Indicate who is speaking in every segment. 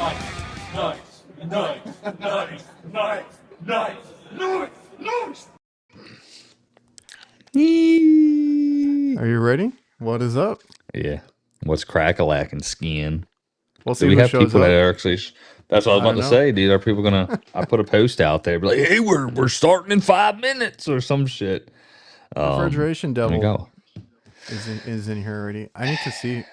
Speaker 1: Nice, nice, nice, nice, nice, nice, nice.
Speaker 2: Are you ready? What is up?
Speaker 3: Yeah. What's crack-a-lacking skin?
Speaker 2: We'll
Speaker 3: Do
Speaker 2: see
Speaker 3: we
Speaker 2: who
Speaker 3: have
Speaker 2: shows
Speaker 3: people
Speaker 2: up.
Speaker 3: that are actually? That's what I was
Speaker 2: I
Speaker 3: about
Speaker 2: don't
Speaker 3: to
Speaker 2: know.
Speaker 3: say, dude. Are people gonna? I put a post out there, be like, "Hey, we're starting in 5 minutes" or some shit.
Speaker 2: Refrigeration
Speaker 3: There we
Speaker 2: Devil
Speaker 3: go.
Speaker 2: is in here already. I need to see.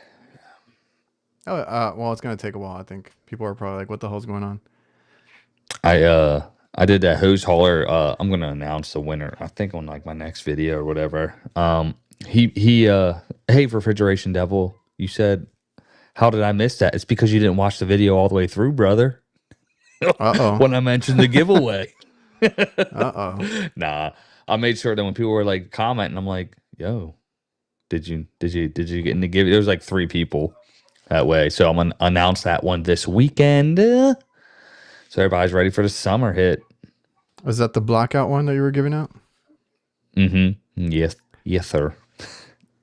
Speaker 2: Oh, well, it's gonna take a while. I think people are probably like, "What the hell's going on?"
Speaker 3: I did that hose hauler. I'm gonna announce the winner. I think on like my next video or whatever. Hey, refrigeration devil. You said, how did I miss that? It's because you didn't watch the video all the way through, brother.
Speaker 2: Uh-oh.
Speaker 3: When I mentioned the giveaway.
Speaker 2: Uh-oh.
Speaker 3: Nah, I made sure that when people were like commenting, I'm like, "Yo, did you get in the give?" There was like 3 people that way, so I'm gonna announce that one this weekend, so everybody's ready for the summer hit.
Speaker 2: Was that the blackout one that you were giving out?
Speaker 3: Yes, sir.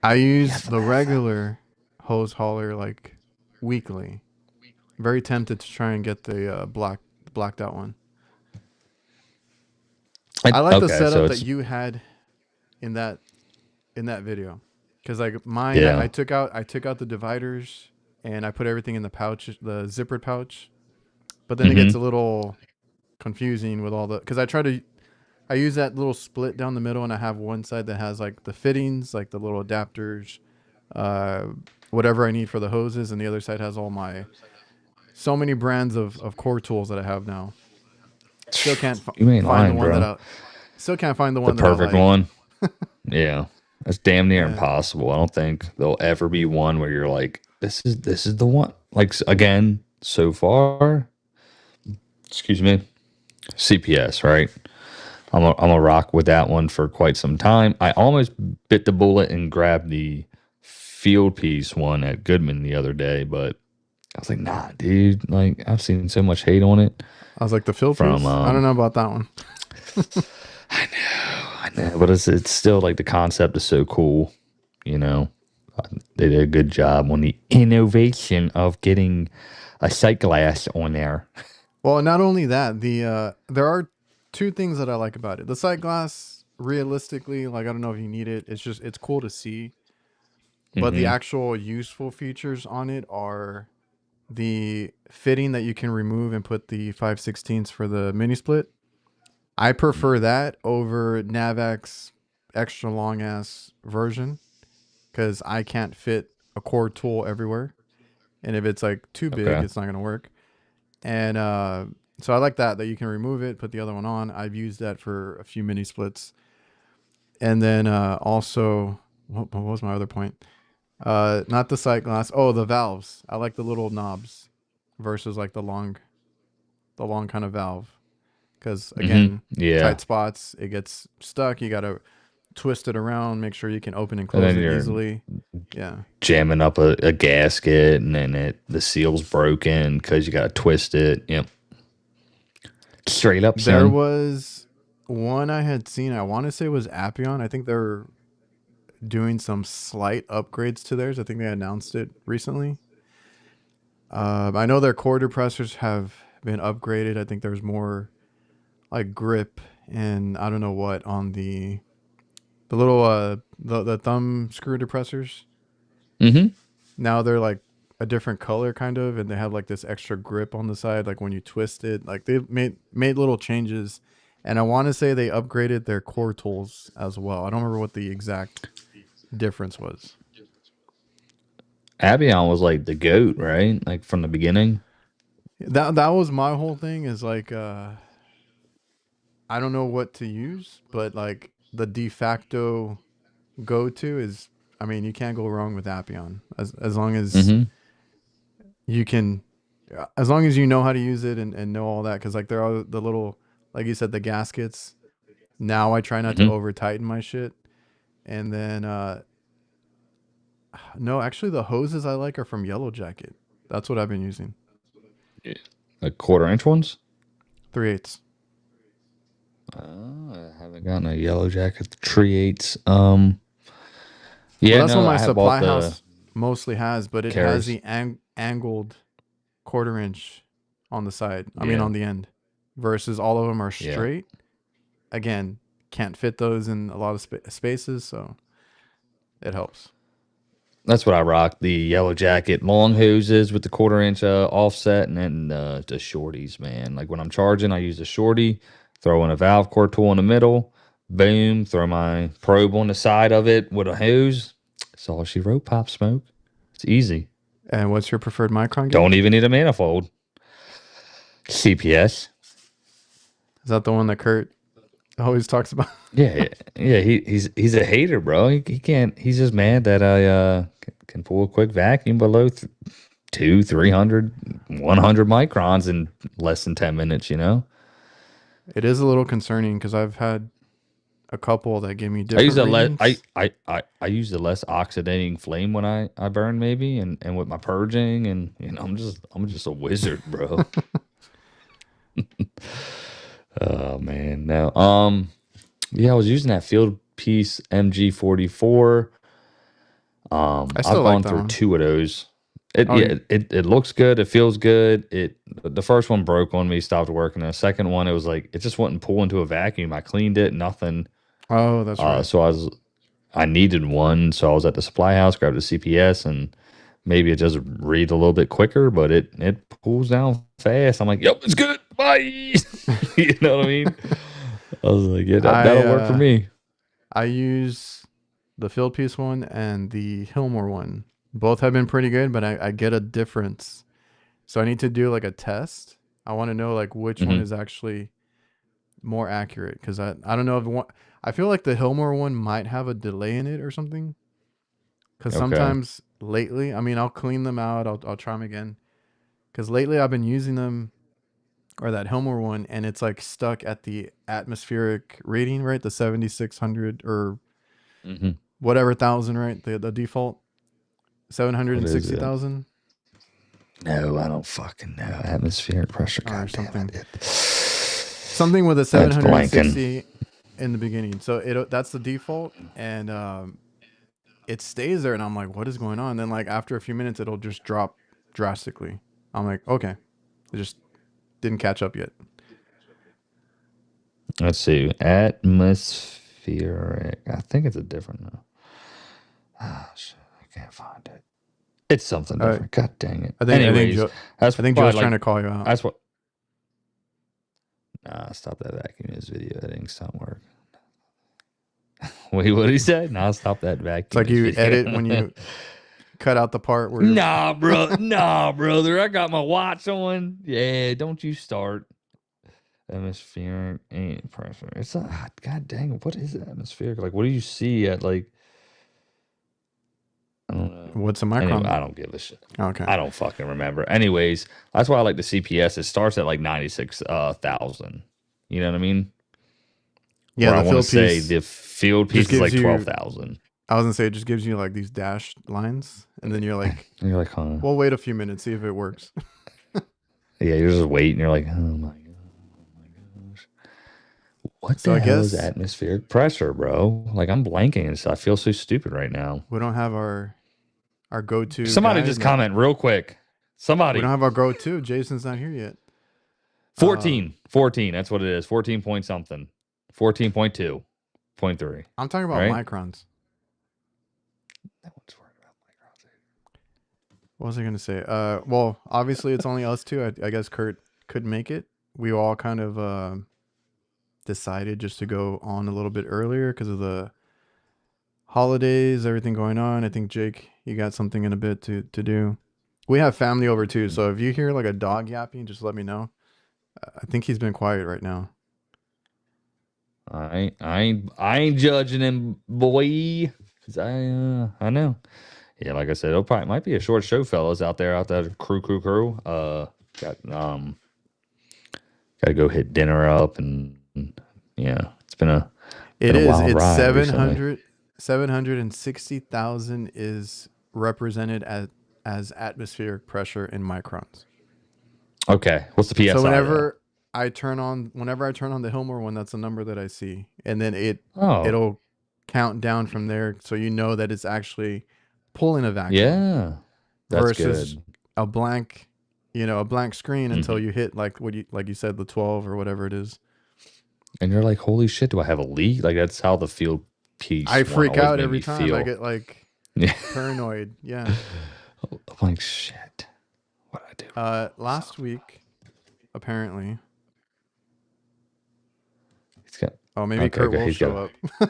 Speaker 2: I use the regular hose hauler like weekly. Very tempted to try and get the blacked out one. I like the setup that you had in that video, because like mine,
Speaker 3: Yeah.
Speaker 2: I took out the dividers and I put everything in the pouch, the zippered pouch, but then it gets a little confusing with all the, because I use that little split down the middle, and I have one side that has like the fittings, like the little adapters, whatever I need for the hoses, and the other side has all my so many brands of core tools that I have now. Still can't find the one, bro. That I still can't find the one,
Speaker 3: the perfect
Speaker 2: that I like.
Speaker 3: one. Yeah, that's damn near
Speaker 2: Yeah.
Speaker 3: impossible. I don't think there'll ever be one where you're like, this is the one. Like, again, so far, excuse me, CPS, right? I'm a rock with that one for quite some time. I almost bit the bullet and grabbed the field piece one at Goodman the other day, but I was like, nah, dude. Like, I've seen so much hate on it.
Speaker 2: I was like, the field piece? I don't know about that one.
Speaker 3: I know, but it's still like the concept is so cool. You know, they did a good job on the innovation of getting a sight glass on there.
Speaker 2: Well, not only that, there are 2 things that I like about it. The sight glass, realistically, like, I don't know if you need it. It's cool to see. But the actual useful features on it are the fitting that you can remove and put the 5/16 for the mini split. I prefer that over Navac's extra long ass version, because I can't fit a core tool everywhere, and if it's like too big, it's not gonna work. And so I like that you can remove it, put the other one on. I've used that for a few mini splits. And then also, what was my other point? Not the sight glass. Oh, the valves. I like the little knobs versus like the long kind of valve. Because again, tight spots, it gets stuck. You got to twist it around, make sure you can open and close it easily. Yeah.
Speaker 3: Jamming up a gasket, and then the seal's broken because you got to twist it. Yep. Straight up, son.
Speaker 2: There was one I had seen, I want to say it was Appion. I think they're doing some slight upgrades to theirs. I think they announced it recently. I know their core depressors have been upgraded. I think there's more like grip and I don't know what on the little the thumb screw depressors. Now they're like a different color kind of, and they have like this extra grip on the side, like when you twist it. Like they've made little changes, and I want to say they upgraded their core tools as well. I don't remember what the exact difference was.
Speaker 3: Avion was like the GOAT, right? Like from the beginning.
Speaker 2: That was my whole thing, is like I don't know what to use, but like the de facto go-to is, I mean, you can't go wrong with Appion as long as you can, as long as you know how to use it and know all that. Because like there are the little, like you said, the gaskets. Now I try not to over tighten my shit. And then no, actually the hoses I like are from Yellow Jacket. That's what I've been using.
Speaker 3: Yeah. Like 1/4-inch ones?
Speaker 2: 3/8.
Speaker 3: I haven't gotten a Yellow Jacket 3/8.
Speaker 2: Yeah, well, that's what my supply house mostly has, but it has the angled 1/4-inch on the side. I mean, on the end, versus all of them are straight. Again, can't fit those in a lot of spaces, so it helps.
Speaker 3: That's what I rock. The Yellow Jacket long hoses with the 1/4 inch offset, and then the shorties, man. Like when I'm charging, I use a shorty, throw in a valve core tool in the middle, boom, throw my probe on the side of it with a hose. That's all she wrote, Pop Smoke. It's easy.
Speaker 2: And what's your preferred micron gauge?
Speaker 3: Don't even need a manifold. CPS.
Speaker 2: Is that the one that Kurt always talks about?
Speaker 3: Yeah. He's a hater, bro. He can't. He's just mad that I can pull a quick vacuum below 200, 300, 100 microns in less than 10 minutes. You know.
Speaker 2: It is a little concerning because I've had a couple that give me different.
Speaker 3: I use the less oxidating flame when I burn, maybe, and with my purging, and you know, I'm just a wizard, bro. Oh man, no. Yeah, I was using that Field Piece MG44. I've gone through 2 of those. It looks good. It feels good. The first one broke on me, stopped working. The second one, it was like it just wouldn't pull into a vacuum. I cleaned it, nothing.
Speaker 2: Oh, that's right.
Speaker 3: So I needed one, so I was at the supply house, grabbed a CPS, and maybe it just reads a little bit quicker, but it pulls down fast. I'm like, yep, it's good. Bye. You know what I mean? I was like, yeah, that'll work for me.
Speaker 2: I use the Field Piece one and the Hillmore one. Both have been pretty good, but I get a difference. So I need to do like a test. I want to know like which one is actually more accurate, because I don't know if one. I feel like the Hillmore one might have a delay in it or something. Because sometimes lately, I mean, I'll clean them out. I'll try them again. Because lately I've been using them, or that Hillmore one, and it's like stuck at the atmospheric rating, right? The 7,600 or whatever thousand, right? The default 760,000.
Speaker 3: No, I don't fucking know. Atmospheric pressure,
Speaker 2: or something. Something with a 760 in the beginning. So that's the default, and it stays there, and I'm like, what is going on? And then like after a few minutes, it'll just drop drastically. I'm like, okay, it just didn't catch up yet.
Speaker 3: Let's see, atmospheric. I think it's a different. Oh shit, I can't find it. It's something different. God dang it.
Speaker 2: I think Joe's trying to call you out.
Speaker 3: That's what. Nah, stop that vacuum in this video. That ain't not work. Wait, what he said? Nah, stop that vacuum.
Speaker 2: It's like you edit when you cut out the part where.
Speaker 3: Nah, bro. Nah, brother. I got my watch on. Yeah, don't you start. Atmospheric pressure. It's a god dang it. What is atmospheric? Like, what do you see at like? I don't know.
Speaker 2: What's a micron?
Speaker 3: Anyway, I don't give a shit.
Speaker 2: Okay.
Speaker 3: I don't fucking remember. Anyways, that's why I like the CPS. It starts at like 96,000. You know what I mean?
Speaker 2: Yeah.
Speaker 3: I want to say the Field Piece is like 12,000.
Speaker 2: I was gonna say it just gives you like these dashed lines, and then you're like,
Speaker 3: huh?
Speaker 2: We'll wait a few minutes, see if it works.
Speaker 3: Yeah, you're just waiting. You're like, oh my gosh. What the hell is atmospheric pressure, bro? Like, I'm blanking and I feel so stupid right now.
Speaker 2: We don't have our go-to.
Speaker 3: Somebody just comment real quick. Somebody.
Speaker 2: We don't have our go-to. Jason's not here yet.
Speaker 3: 14. That's what it is. 14 point something. 14.2.3.
Speaker 2: I'm talking about microns.
Speaker 3: No one's worried about microns.
Speaker 2: What was I going to say? Well, obviously it's only us two. I guess Kurt could make it. We all kind of decided just to go on a little bit earlier because of the holidays, everything going on. I think Jake, you got something in a bit to do. We have family over too, so if you hear like a dog yapping, just let me know. I think he's been quiet right now.
Speaker 3: I ain't judging him, boy. Cause I know. Yeah, like I said, it might be a short show, fellas out there. Crew. Got to go hit dinner up, and yeah, it's been a.
Speaker 2: It's
Speaker 3: wild ride
Speaker 2: 760,000 is represented as atmospheric pressure in microns.
Speaker 3: Okay, what's the PSI?
Speaker 2: So whenever I turn on the Hillmore one, that's the number that I see, and then it'll count down from there, so you know that it's actually pulling a vacuum.
Speaker 3: Yeah, that's
Speaker 2: versus
Speaker 3: good.
Speaker 2: A blank a blank screen until you hit like you said, the 12 or whatever it is.
Speaker 3: And you're like, holy shit, do I have a leak? Like that's how the field piece
Speaker 2: I
Speaker 3: one
Speaker 2: freak
Speaker 3: always
Speaker 2: out
Speaker 3: made
Speaker 2: every
Speaker 3: me
Speaker 2: time. I
Speaker 3: feel.
Speaker 2: get like
Speaker 3: Yeah.
Speaker 2: paranoid. Yeah.
Speaker 3: I'm like, shit. What I do?
Speaker 2: Last week, apparently.
Speaker 3: He's got
Speaker 2: Oh, maybe
Speaker 3: okay,
Speaker 2: Kurt
Speaker 3: okay.
Speaker 2: will
Speaker 3: He's
Speaker 2: show
Speaker 3: got
Speaker 2: up.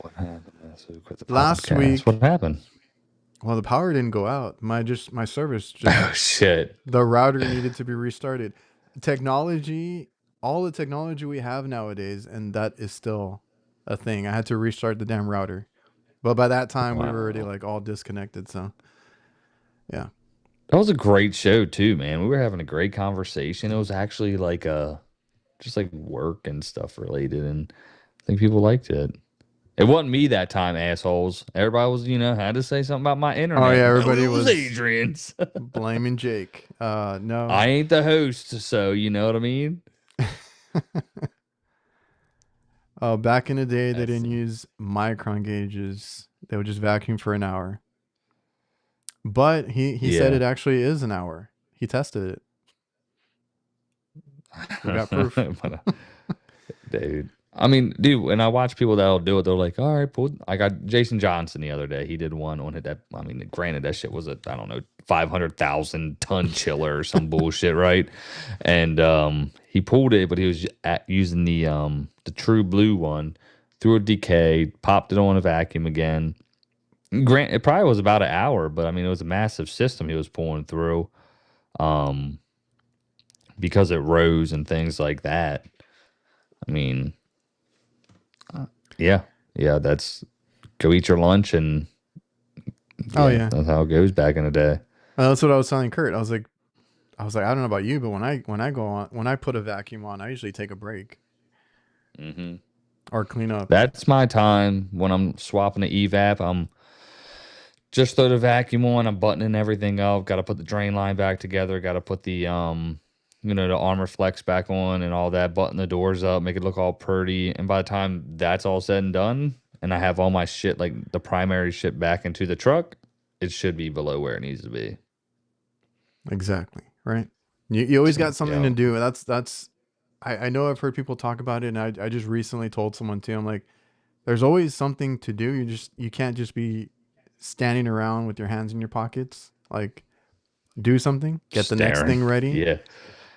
Speaker 3: what happened? So we quit the
Speaker 2: Last
Speaker 3: podcast. What
Speaker 2: week,
Speaker 3: happened?
Speaker 2: well, the power didn't go out. My service just
Speaker 3: Oh shit.
Speaker 2: the router needed to be restarted. Technology, all the technology we have nowadays, and that is still a thing. I had to restart the damn router. But by that time we were already
Speaker 3: Wow.
Speaker 2: like all disconnected, so yeah.
Speaker 3: That was a great show too, man. We were having a great conversation. It was actually like just like work and stuff related, and I think people liked it. It wasn't me that time, assholes. Everybody was, had to say something about my
Speaker 2: Oh
Speaker 3: internet.
Speaker 2: yeah,
Speaker 3: No,
Speaker 2: everybody
Speaker 3: it was
Speaker 2: was
Speaker 3: Adrian's.
Speaker 2: blaming Jake. No.
Speaker 3: I ain't the host, so you know what I mean?
Speaker 2: Back in the day they
Speaker 3: That's
Speaker 2: didn't use micron gauges. They would just vacuum for an hour. But he said
Speaker 3: yeah.
Speaker 2: it actually is an hour. He tested it. We got proof.
Speaker 3: Dude. I mean, dude, when I watch people that'll do it, they're like, all right, I got Jason Johnson the other day. He did one on it that, I mean, granted, that shit was I don't know, 500,000 ton chiller or some bullshit, right? And he pulled it, but he was using the True Blue one, threw a decay, popped it on a vacuum again. It probably was about an hour, but I mean, it was a massive system he was pulling through um, because it rose and things like that. I mean, yeah, yeah, that's go eat your lunch and
Speaker 2: Oh
Speaker 3: yeah,
Speaker 2: yeah.
Speaker 3: that's how it goes back in the day.
Speaker 2: That's what I was telling Kurt. I was like, I don't know about you, but when I put a vacuum on, I usually take a break
Speaker 3: Hmm.
Speaker 2: or clean up.
Speaker 3: That's my time when I'm swapping the evap. I'm just throw the vacuum on. I'm buttoning everything up. Got to put the drain line back together. Got to put the armor flex back on and all that. Button the doors up, make it look all pretty. And by the time that's all said and done, and I have all my shit, like the primary shit, back into the truck, it should be below where it needs to be.
Speaker 2: Exactly. Right. You always
Speaker 3: So,
Speaker 2: got something to
Speaker 3: yeah.
Speaker 2: do. That's I know I've heard people talk about it, and I just recently told someone too. I'm like, there's always something to do. You can't just be standing around with your hands in your pockets. Like, do something. Get the next
Speaker 3: Staring.
Speaker 2: thing ready.
Speaker 3: Yeah.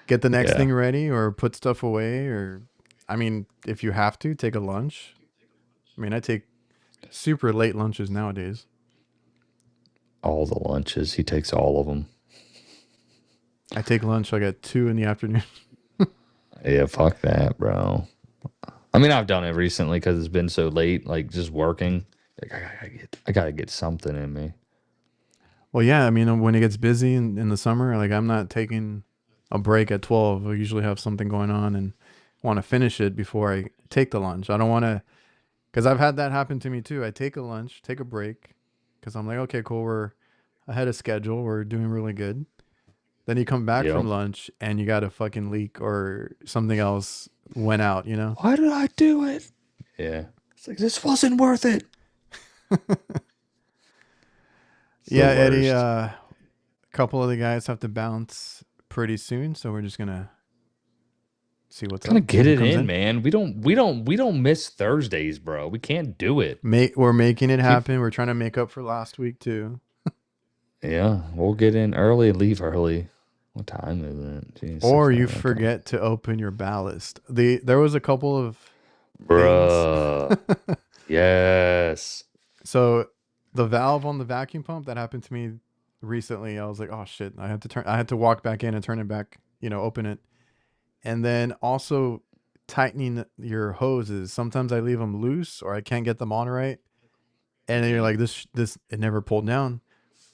Speaker 2: Get the next
Speaker 3: Yeah.
Speaker 2: thing ready, or put stuff away, or I mean, if you have to, take a lunch. I mean, I take super late lunches nowadays.
Speaker 3: All the lunches. He takes all of them.
Speaker 2: I take lunch like at 2 in the afternoon.
Speaker 3: Yeah, fuck that, bro. I mean, I've done it recently because it's been so late, like just working. Like, I gotta get something in me.
Speaker 2: Well, yeah, I mean, when it gets busy in the summer, like I'm not taking a break at 12. I usually have something going on and want to finish it before I take the lunch. I don't want to, because I've had that happen to me too. I take a lunch, take a break, because I'm like, okay, cool, we're ahead of schedule, we're doing really good. Then you come back from
Speaker 3: Yep.
Speaker 2: lunch and you got a fucking leak or something else went out, you know?
Speaker 3: Why did I do it? Yeah. It's like, this wasn't worth it. It's the
Speaker 2: Yeah, Eddie,
Speaker 3: worst.
Speaker 2: a couple of the guys have to bounce pretty soon, so we're just gonna see what's
Speaker 3: Gotta
Speaker 2: up, see
Speaker 3: get
Speaker 2: who
Speaker 3: it
Speaker 2: comes
Speaker 3: in,
Speaker 2: in.
Speaker 3: man. We don't miss Thursdays, bro. We can't do it.
Speaker 2: We're making it
Speaker 3: Keep
Speaker 2: happen. We're trying to make up for last week too.
Speaker 3: Yeah, we'll get in early and leave early. What time is it? Jeez,
Speaker 2: Or you
Speaker 3: 6:30. Okay.
Speaker 2: forget to open your ballast. There was a couple of things.
Speaker 3: Bruh. Yes.
Speaker 2: So the valve on the vacuum pump that happened to me recently, I was like, oh shit. I had to walk back in and turn it back, open it. And then also tightening your hoses. Sometimes I leave them loose or I can't get them on right. And then you're like, this it never pulled down.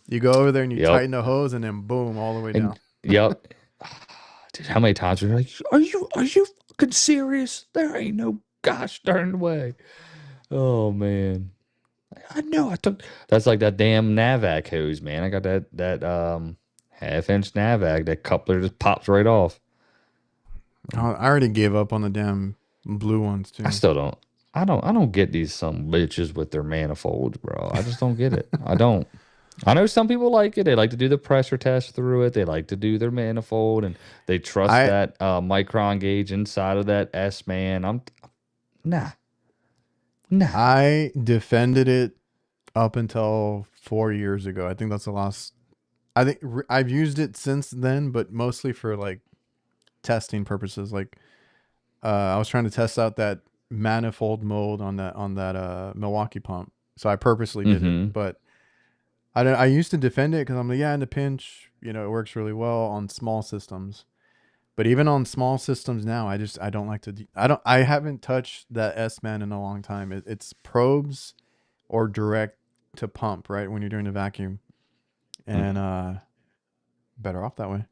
Speaker 2: You go over there and you
Speaker 3: Yep.
Speaker 2: tighten the hose and then boom, all the way down.
Speaker 3: And yep. Dude, how many times are you like, are you fucking serious? There ain't no gosh darn way. Oh man. I know I took that's like that damn Navac hose, man. I got that half-inch Navac. That coupler just pops right off.
Speaker 2: Oh, I already gave up on the damn blue ones
Speaker 3: I
Speaker 2: too.
Speaker 3: still don't. I don't get these some bitches with their manifolds, bro. I just don't get it. I don't. I know some people like it. They like to do the pressure test through it. They like to do their manifold, and they trust
Speaker 2: I
Speaker 3: that micron gauge inside of that S man. Nah, nah.
Speaker 2: I defended it up until 4 years ago. I think that's the last. I think I've used it since then, but mostly for like testing purposes. Like I was trying to test out that manifold mode on that Milwaukee pump, so I purposely did it.
Speaker 3: Mm-hmm.
Speaker 2: But I used to defend it because I'm like, yeah, in the pinch, it works really well on small systems. But even on small systems now, I don't like to. I haven't touched that S man in a long time. It's probes or direct to pump, right, when you're doing a vacuum, and better off that way.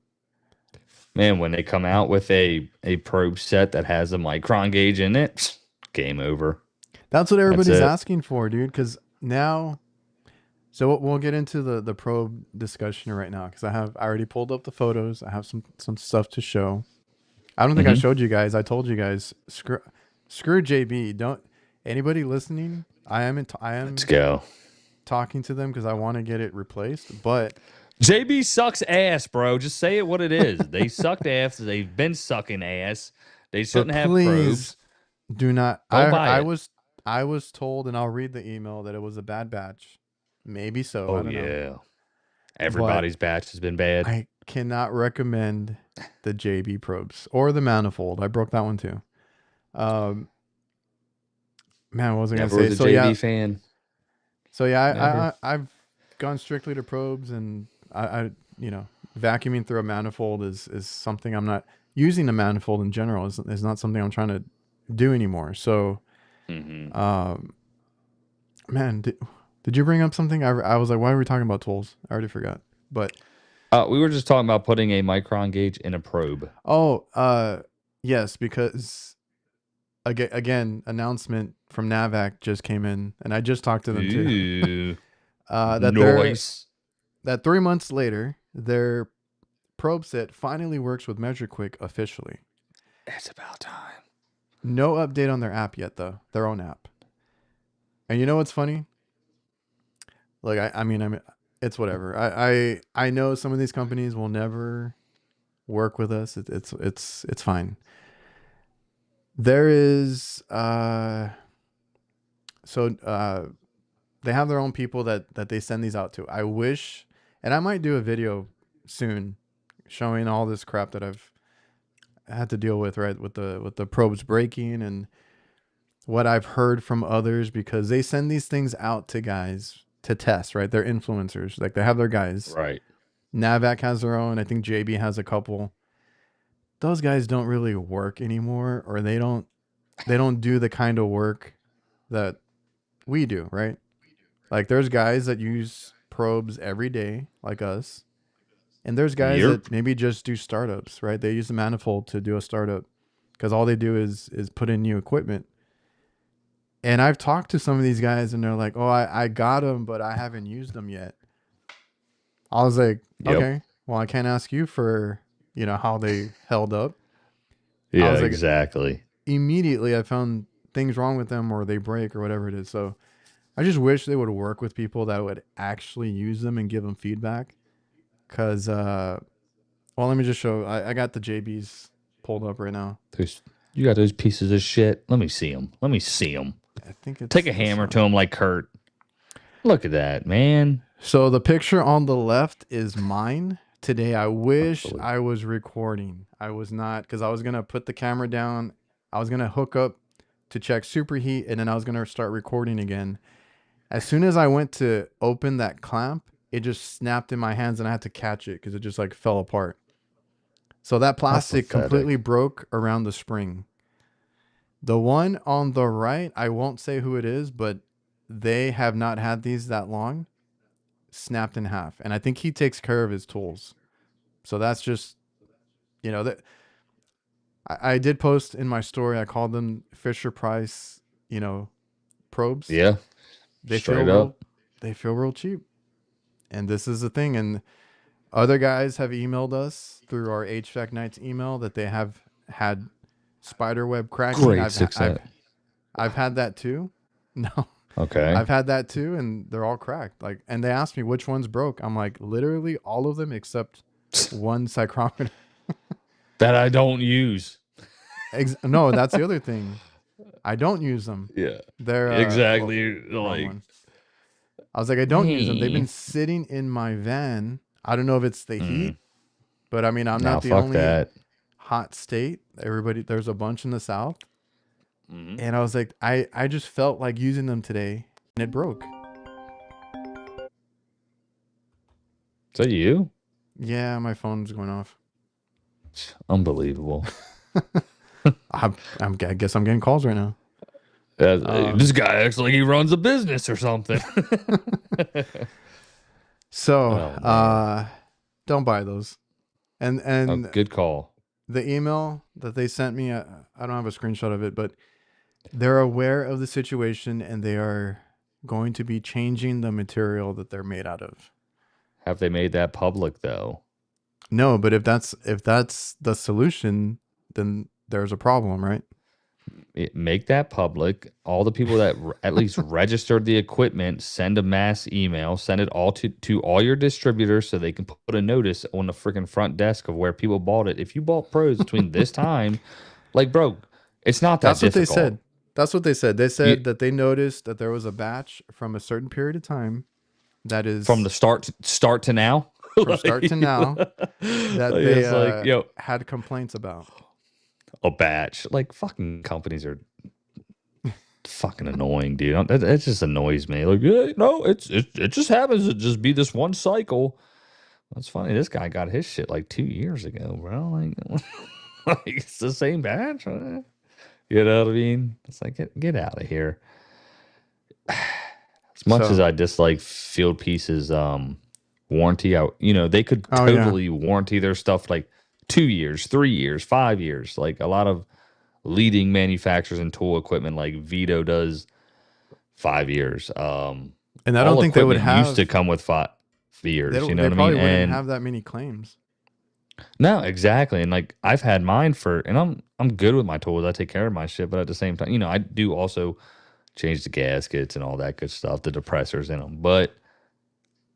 Speaker 3: Man, when they come out with a probe set that has a micron gauge in it, game over.
Speaker 2: That's what
Speaker 3: That's
Speaker 2: everybody's
Speaker 3: it.
Speaker 2: asking for, dude. Because now, so we'll get into the probe discussion right now. Because I already pulled up the photos. I have some stuff to show. I don't think I
Speaker 3: Mm-hmm.
Speaker 2: showed you guys. I told you guys, screw JB. Don't anybody listening. I
Speaker 3: Let's
Speaker 2: am
Speaker 3: go.
Speaker 2: talking to them because I want to get it replaced. But
Speaker 3: JB sucks ass, bro. Just say it what it is. They sucked ass. They've been sucking ass. They shouldn't have
Speaker 2: please
Speaker 3: probes.
Speaker 2: do not.
Speaker 3: Don't buy
Speaker 2: I
Speaker 3: it.
Speaker 2: was I was told, and I'll read the email, that it was a bad batch. Maybe so. I
Speaker 3: Oh
Speaker 2: don't know.
Speaker 3: yeah.
Speaker 2: But
Speaker 3: Everybody's batch has been bad.
Speaker 2: I cannot recommend the JB probes or the manifold. I broke that one too. Um, man, what was I gonna
Speaker 3: Never
Speaker 2: say?
Speaker 3: was a
Speaker 2: So yeah,
Speaker 3: JB fan. Never.
Speaker 2: I've gone strictly to probes, and I vacuuming through a manifold is something I'm not using. A manifold in general is not something I'm trying to do anymore. So,
Speaker 3: Mm-hmm.
Speaker 2: man, did you bring up something? I was like, why are we talking about tools? I already forgot. But
Speaker 3: We were just talking about putting a micron gauge in a probe.
Speaker 2: yes, because again, announcement from Navac just came in, and I just talked to them too.
Speaker 3: Ooh,
Speaker 2: That
Speaker 3: noise.
Speaker 2: 3 months later, their probe set finally works with MeasureQuick officially.
Speaker 3: It's about time.
Speaker 2: No update on their app yet, though. Their own app. And you know what's funny? Like I mean, it's whatever. I know some of these companies will never work with us. It's fine. There is they have their own people that they send these out to. I wish, and I might do a video soon showing all this crap that I've had to deal with, right, with the probes breaking and what I've heard from others, because they send these things out to guys to test, right? They're influencers, like they have their guys.
Speaker 3: Right.
Speaker 2: Navac has their own. I think JB has a couple. Those guys don't really work anymore, or they don't do the kind of work that we do, right? Like there's guys that use probes every day, like us, and there's guys
Speaker 3: Yep.
Speaker 2: that maybe just do startups, right? They use the manifold to do a startup because all they do is put in new equipment. And I've talked to some of these guys, and they're like, "Oh, I got them, but I haven't used them yet." I was like,
Speaker 3: Yep.
Speaker 2: "Okay, well, I can't ask you for how they held up." I
Speaker 3: Yeah,
Speaker 2: was like,
Speaker 3: exactly.
Speaker 2: immediately I found things wrong with them, or they break, or whatever it is. So I just wish they would work with people that would actually use them and give them feedback. Cause well, let me just show. I got the JBs pulled up right now.
Speaker 3: You got those pieces of shit. Let me see them. Let me see them.
Speaker 2: I think it's
Speaker 3: Take a
Speaker 2: this
Speaker 3: hammer
Speaker 2: one.
Speaker 3: to them like Kurt. Look at that, man.
Speaker 2: So the picture on the left is mine today. I wish
Speaker 3: Absolutely.
Speaker 2: I was recording. I was not, because I was gonna put the camera down. I was gonna hook up to check superheat, and then I was gonna start recording again. As soon as I went to open that clamp, it just snapped in my hands, and I had to catch it because it just like fell apart. So that plastic
Speaker 3: pathetic.
Speaker 2: completely broke around the spring. The one on the right, I won't say who it is, but they have not had these that long. Snapped in half, and I think he takes care of his tools. So that's just, that I did post in my story. I called them Fisher Price, probes.
Speaker 3: Yeah.
Speaker 2: They feel
Speaker 3: Straight
Speaker 2: real.
Speaker 3: up.
Speaker 2: They feel real cheap, and this is the thing. And other guys have emailed us through our HVAC Knights email that they have had spider web cracking.
Speaker 3: Great success.
Speaker 2: I've had that too. No,
Speaker 3: Okay.
Speaker 2: I've had that too, and they're all cracked. Like, and they asked me which one's broke. I'm like, literally all of them except one psychrometer.
Speaker 3: That I don't use.
Speaker 2: No, that's the other thing. I don't use them.
Speaker 3: Yeah.
Speaker 2: They're
Speaker 3: Exactly.
Speaker 2: wrong
Speaker 3: Like,
Speaker 2: one. I was like, I don't use them. They've been sitting in my van. I don't know if it's the heat, but I mean, I'm
Speaker 3: nah,
Speaker 2: not the
Speaker 3: fuck
Speaker 2: only
Speaker 3: that.
Speaker 2: hot state. There's a bunch in the south. And I was like, I just felt like using them today, and it broke.
Speaker 3: Is that you?
Speaker 2: Yeah, my phone's going off.
Speaker 3: Unbelievable.
Speaker 2: I guess I'm getting calls right now.
Speaker 3: This guy acts like he runs a business or something.
Speaker 2: So, don't buy those. And
Speaker 3: Oh, good call.
Speaker 2: the email that they sent me, I don't have a screenshot of it, but they're aware of the situation and they are going to be changing the material that they're made out of.
Speaker 3: Have they made that public though?
Speaker 2: No, but if that's the solution, then there's a problem, right?
Speaker 3: Make that public. All the people that at least registered the equipment, send a mass email, send it all to all your distributors so they can put a notice on the freaking front desk of where people bought it. If you bought pros between this time, like, bro, it's not that
Speaker 2: That's what
Speaker 3: difficult.
Speaker 2: they said. That's what they said. They said that they noticed that there was a batch from a certain period of time that is
Speaker 3: From the start to now.
Speaker 2: from start to now that
Speaker 3: Like,
Speaker 2: they
Speaker 3: it's like, yo,
Speaker 2: had complaints about.
Speaker 3: a batch. Like, fucking companies are fucking annoying, dude. It just annoys me. Like, yeah, no, it just happens to just be this one cycle. That's funny. This guy got his shit like 2 years ago, bro. Like, like it's the same batch. Huh? You know what I mean? It's like get out of here. As much as I dislike Field Pieces warranty, they could totally warranty their stuff like 2 years, 3 years, 5 years. Like a lot of leading manufacturers and tool equipment like Vito does 5 years.
Speaker 2: And I don't think they would have
Speaker 3: used to come with 5 years. You know what I mean?
Speaker 2: They probably wouldn't have that many claims.
Speaker 3: No, exactly. And like I've had mine and I'm good with my tools. I take care of my shit, but at the same time, I do also change the gaskets and all that good stuff, the depressors in them. But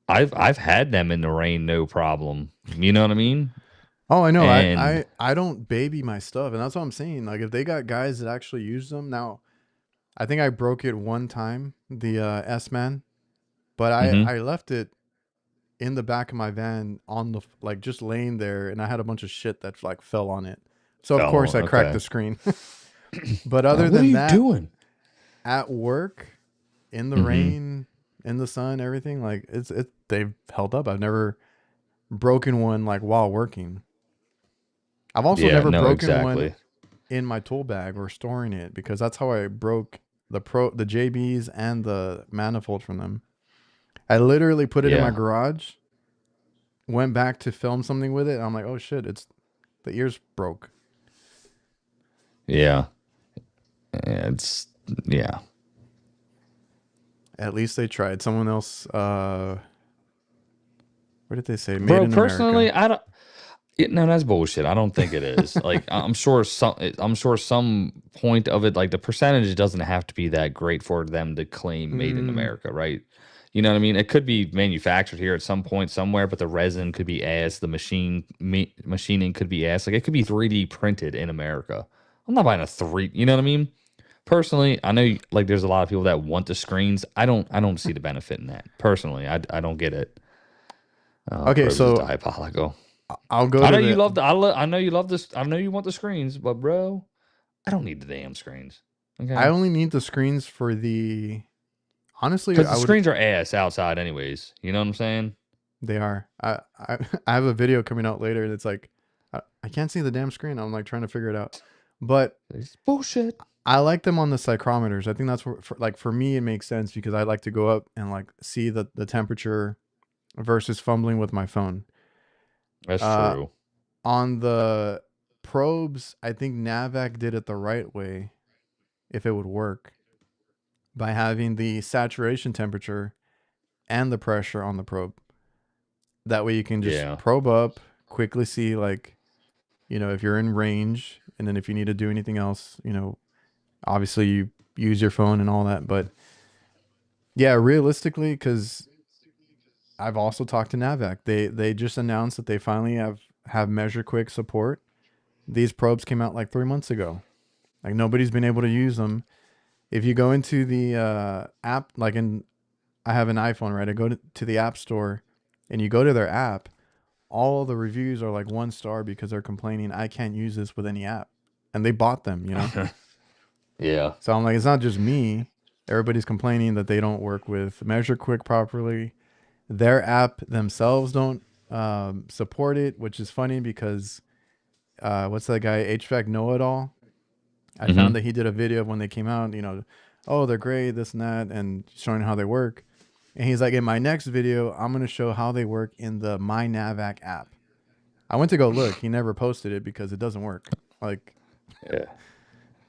Speaker 3: I've had them in the rain, no problem. You know what I mean?
Speaker 2: Oh, I know.
Speaker 3: And
Speaker 2: I don't baby my stuff, and that's what I'm saying. Like if they got guys that actually use them now, I think I broke it one time, the S-Man, but I left it in the back of my van on the like just laying there, and I had a bunch of shit that like fell on it. So of course I cracked the screen. But other than that,
Speaker 3: doing
Speaker 2: at work, in the rain, in the sun, everything, like they've held up. I've never broken one like while working. I've also never broken one in my tool bag or storing it, because that's how I broke the JBs and the manifold from them. I literally put it in my garage, went back to film something with it, and I'm like, oh shit, the ears broke.
Speaker 3: Yeah.
Speaker 2: At least they tried. Someone else, what did they say? Made
Speaker 3: Bro,
Speaker 2: in
Speaker 3: personally,
Speaker 2: America.
Speaker 3: I don't. No, that's bullshit. I don't think it is. Like, I'm sure some point of it, like the percentage doesn't have to be that great for them to claim made in America, right? You know what I mean? It could be manufactured here at some point somewhere, but the resin could be ass. The machining could be ass. Like, it could be 3D printed in America. I'm not buying a you know what I mean? Personally, I know like there's a lot of people that want the screens. I don't see the benefit in that. Personally, I don't get it.
Speaker 2: Okay, so
Speaker 3: diabolical.
Speaker 2: I'll go.
Speaker 3: I know you love the. I know you love this. I know you want the screens, but bro, I don't need the damn screens. Okay.
Speaker 2: I only need the screens for the. Honestly,
Speaker 3: because the screens are ass outside, anyways. You know what I'm saying?
Speaker 2: They are. I have a video coming out later, and it's like I can't see the damn screen. I'm like trying to figure it out, but
Speaker 3: it's bullshit.
Speaker 2: I like them on the psychrometers. I think that's where, for me, it makes sense because I like to go up and like see the temperature versus fumbling with my phone.
Speaker 3: That's true.
Speaker 2: On the probes, I think Navac did it the right way, if it would work, by having the saturation temperature and the pressure on the probe. That way you can just probe up, quickly see like, if you're in range, and then if you need to do anything else, obviously you use your phone and all that, but Yeah, realistically, because I've also talked to Navac. They just announced that they finally have Measure Quick support. These probes came out like 3 months ago. Like nobody's been able to use them. If you go into the app, like I have an iPhone, right? I go to the App Store, and you go to their app. All the reviews are like 1 star because they're complaining I can't use this with any app, and they bought them, you know.
Speaker 3: Yeah.
Speaker 2: So I'm like, it's not just me. Everybody's complaining that they don't work with Measure Quick properly. Their app themselves don't support it, which is funny because what's that guy HVAC Know It All? I found
Speaker 3: Hmm.
Speaker 2: that he did a video of when they came out. You know, oh they're great, this and that, and showing how they work. And he's like, in my next video, I'm gonna show how they work in the My Navac app. I went to go look. He never posted it because it doesn't work. Like,
Speaker 3: Yeah.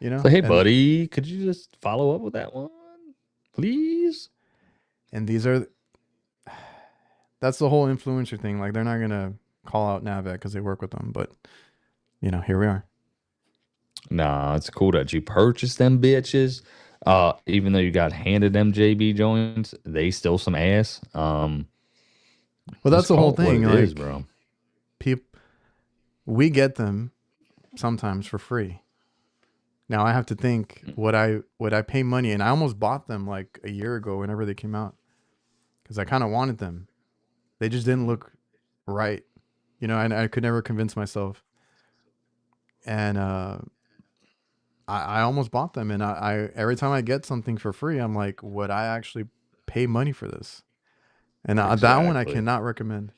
Speaker 2: you know,
Speaker 3: So hey,
Speaker 2: and
Speaker 3: buddy, could you just follow up with that one, please?
Speaker 2: these are that's the whole influencer thing. Like, they're not gonna call out Navac because they work with them, but you know, here we are.
Speaker 3: Nah, it's cool that you purchased them bitches. Even though you got handed them JB joints, they still some ass.
Speaker 2: Well,
Speaker 3: Let's
Speaker 2: that's the whole
Speaker 3: call it what
Speaker 2: thing.
Speaker 3: it is,
Speaker 2: Like,
Speaker 3: bro.
Speaker 2: people, we get them sometimes for free. Now I have to think, would I pay money? And I almost bought them like a year ago whenever they came out because I kind of wanted them. They just didn't look right, you know. And I could never convince myself. And I almost bought them. And I every time I get something for free, I'm like, would I actually pay money for this? And that one I
Speaker 3: Exactly.
Speaker 2: cannot recommend.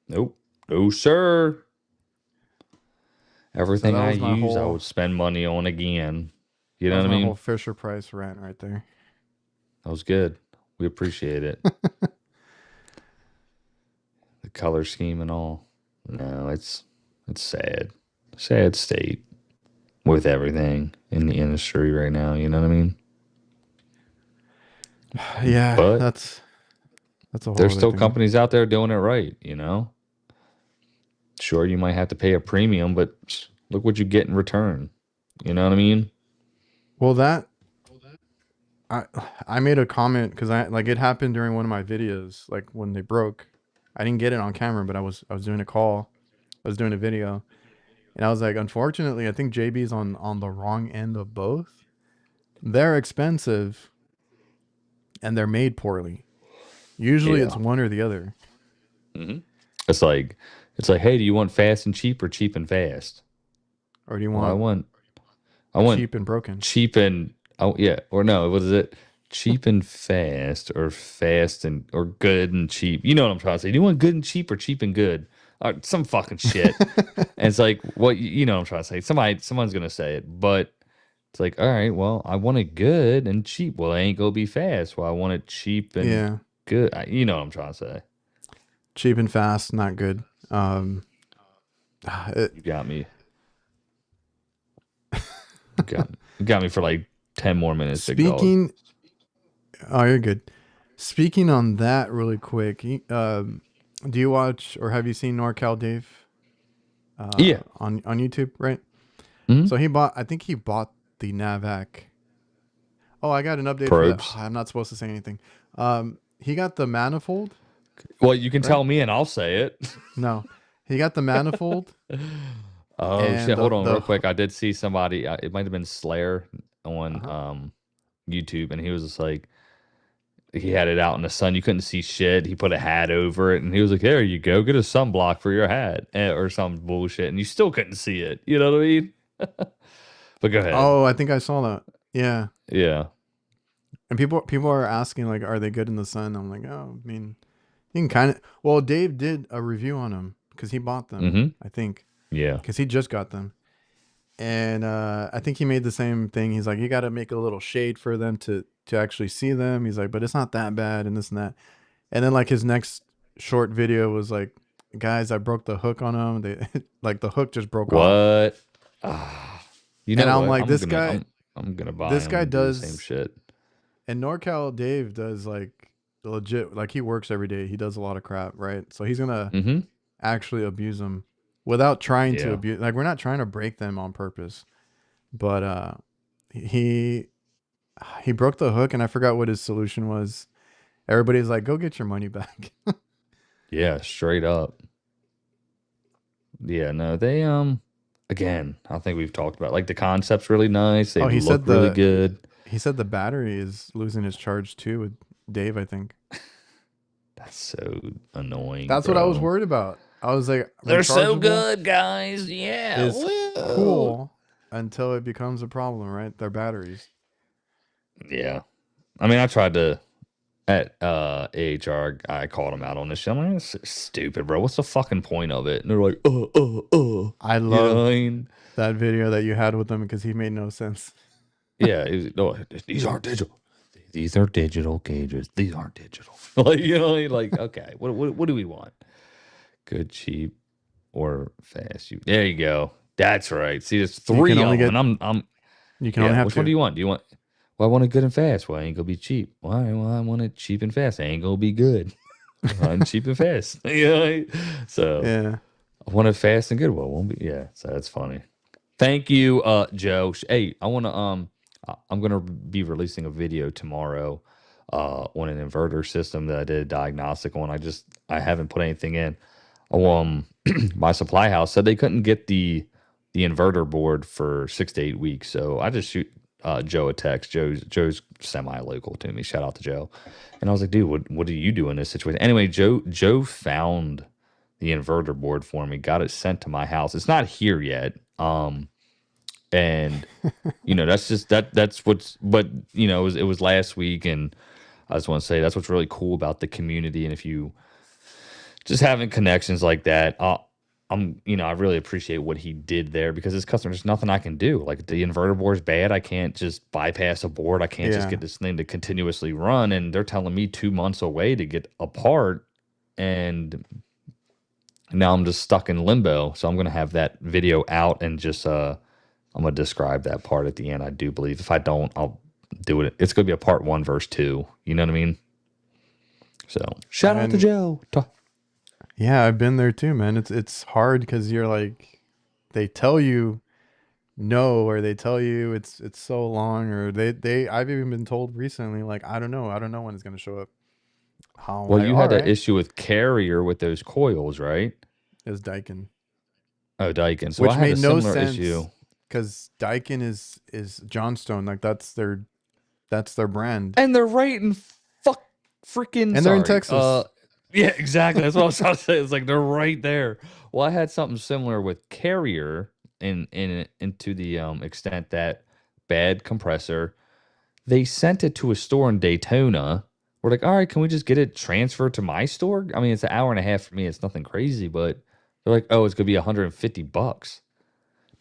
Speaker 3: Nope. No, sir.
Speaker 2: So
Speaker 3: Everything
Speaker 2: that
Speaker 3: I
Speaker 2: was my
Speaker 3: use, I
Speaker 2: whole
Speaker 3: would spend money on again. You
Speaker 2: that
Speaker 3: know
Speaker 2: was
Speaker 3: what I
Speaker 2: my whole
Speaker 3: mean?
Speaker 2: Fisher Price rant right there.
Speaker 3: That was good. We appreciate it. The color scheme and all. No, it's sad. Sad state with everything in the industry right now. You know what I mean?
Speaker 2: Yeah,
Speaker 3: But
Speaker 2: that's a whole
Speaker 3: there's
Speaker 2: other
Speaker 3: still
Speaker 2: thing.
Speaker 3: companies out there doing it right. You know, sure you might have to pay a premium, but look what you get in return. You know what I mean?
Speaker 2: Well, that I I made a comment because I like it happened during one of my videos, like when they broke. I didn't get it on camera, but I was doing a call, I was doing a video, and I was like, unfortunately, I think JB's on the wrong end of both. They're expensive and they're made poorly. Usually, it's
Speaker 3: Yeah.
Speaker 2: one or the other.
Speaker 3: Hmm. It's like hey, do you want fast and cheap or cheap and fast?
Speaker 2: Or do you
Speaker 3: Well,
Speaker 2: want
Speaker 3: I want
Speaker 2: cheap and broken?
Speaker 3: cheap and oh yeah, or no, what is it? Cheap and fast, or fast and or good and cheap. You know what I'm trying to say? Do you want good and cheap or cheap and good? Some fucking shit. And it's like what you know what I'm trying to say. Someone's gonna say it, but it's like, all right, well, I want it good and cheap. Well, it ain't gonna be fast. Well, I want it cheap and
Speaker 2: Yeah,
Speaker 3: good. You know what I'm trying to say.
Speaker 2: cheap and fast, not good. Um, it,
Speaker 3: You got me. You got me for like 10 more minutes, big dog.
Speaker 2: speaking, oh, you're good. Speaking on that really quick, do you watch or have you seen NorCal Dave
Speaker 3: Yeah.
Speaker 2: on YouTube? Right.
Speaker 3: Hmm.
Speaker 2: So I think he bought the Navac. Oh, I got an update for that.
Speaker 3: Probes.
Speaker 2: I'm not supposed to say anything. He got the manifold,
Speaker 3: Well, you can
Speaker 2: right?
Speaker 3: tell me and I'll say it.
Speaker 2: No, he got the manifold
Speaker 3: Oh
Speaker 2: and
Speaker 3: shit! Hold on,
Speaker 2: the
Speaker 3: real quick. I did see somebody. It might have been Slayer on
Speaker 2: uh
Speaker 3: YouTube, and he was just like, he had it out in the sun. You couldn't see shit. He put a hat over it, and he was like, "There you go. Get a sunblock for your hat," or some bullshit, and you still couldn't see it. You know what I mean? But go ahead.
Speaker 2: Oh, I think I saw that. Yeah,
Speaker 3: Yeah.
Speaker 2: and people are asking like, are they good in the sun? I'm like, oh, I mean, you can kind of. Well, Dave did a review on them because he bought them.
Speaker 3: Mm-hmm.
Speaker 2: I think
Speaker 3: Yeah.
Speaker 2: because he just got them. And I think he made the same thing. He's like, you got to make a little shade for them to actually see them. He's like, but it's not that bad, and this and that. And then like his next short video was like, guys, I broke the hook on them. They like the hook just broke off.
Speaker 3: What? Ah, you
Speaker 2: And
Speaker 3: know
Speaker 2: I'm
Speaker 3: what?
Speaker 2: like,
Speaker 3: I'm gonna buy
Speaker 2: this
Speaker 3: them
Speaker 2: guy
Speaker 3: and do the same
Speaker 2: does,
Speaker 3: shit.
Speaker 2: and NorCal Dave does like legit, like he works every day. He does a lot of crap, right? So he's gonna
Speaker 3: Mm-hmm.
Speaker 2: actually abuse them without trying to
Speaker 3: Yeah.
Speaker 2: abuse. Like we're not trying to break them on purpose, but he he broke the hook, and I forgot what his solution was. Everybody's like, "Go get your money back."
Speaker 3: Yeah, straight up. Yeah, no, they again, I think we've talked about like the concept's really nice. They
Speaker 2: Oh,
Speaker 3: look really good.
Speaker 2: he said the battery is losing its charge too with Dave, I think.
Speaker 3: That's so annoying,
Speaker 2: That's what I was
Speaker 3: bro.
Speaker 2: worried about. I was like,
Speaker 3: They're so
Speaker 2: rechargeable
Speaker 3: good, guys. Yeah.
Speaker 2: is
Speaker 3: Woo.
Speaker 2: cool until it becomes a problem, right? Their batteries.
Speaker 3: Yeah. I mean, I tried to at AHR, I called them out on this shit. I'm like, this is stupid, bro. What's the fucking point of it? And they're like,
Speaker 2: I
Speaker 3: You know
Speaker 2: love
Speaker 3: what I mean?
Speaker 2: that video that you had with him because he made no sense.
Speaker 3: Yeah. No, these aren't digital. These are digital gauges. These aren't digital. Like, you know, like, okay, what do we want? Good, cheap, or fast? There you go. That's right. See, there's
Speaker 2: You can
Speaker 3: three
Speaker 2: only
Speaker 3: of them,
Speaker 2: get.
Speaker 3: and I'm
Speaker 2: You can only
Speaker 3: yeah.
Speaker 2: have
Speaker 3: Which one do
Speaker 2: two.
Speaker 3: you want? Do you want? Well, I want it good and fast. Well, I ain't gonna be cheap. Why? Well, I want it cheap and fast. I ain't gonna be good. I'm cheap and fast. You know? So
Speaker 2: Yeah.
Speaker 3: I want it fast and good. Well, it won't be. Yeah. So that's funny. Thank you, Joe. Hey, I want to I'm gonna be releasing a video tomorrow on an inverter system that I did a diagnostic on. I haven't put anything in. My supply house said they couldn't get the inverter board for 6 to 8 weeks. So I just shoot Joe a text. Joe's semi-local to me. Shout out to Joe. And I was like, dude, what do you do in this situation? Anyway, Joe found the inverter board for me, got it sent to my house. It's not here yet. And that's just that's what's, but it was last week, and I just want to say that's what's really cool about the community. And if you just having connections like that, I really appreciate what he did there, because his customer, there's nothing I can do. Like, the inverter board's bad. I can't just bypass a board. I can't just
Speaker 2: Yeah.
Speaker 3: get this thing to continuously run. And they're telling me 2 months away to get a part. And now I'm just stuck in limbo. So I'm going to have that video out, and just, I'm going to describe that part at the end. I do believe if I don't, I'll do it. It's going to be a part 1, verse 2. You know what I mean? So shout out to
Speaker 2: And
Speaker 3: Joe.
Speaker 2: yeah, I've been there too, man. It's hard because you're like, they tell you no, or they tell you it's so long, or I've even been told recently, like, I don't know when it's gonna show up. How I'm
Speaker 3: Well,
Speaker 2: like,
Speaker 3: you
Speaker 2: all
Speaker 3: had that
Speaker 2: right,
Speaker 3: issue with Carrier with those coils, right?
Speaker 2: it's Daikin,
Speaker 3: Oh, Daikin. So I
Speaker 2: which
Speaker 3: had
Speaker 2: made
Speaker 3: a
Speaker 2: no
Speaker 3: similar issue.
Speaker 2: sense because Daikin is Johnstone, like that's their brand,
Speaker 3: And they're right in freaking
Speaker 2: and they're in
Speaker 3: sorry.
Speaker 2: Texas.
Speaker 3: Yeah, exactly. That's what I was trying to say. It's like they're right there. Well, I had something similar with Carrier into the extent that bad compressor. They sent it to a store in Daytona. We're like, all right, can we just get it transferred to my store? I mean, it's an hour and a half for me. It's nothing crazy, but they're like, oh, it's gonna be $150.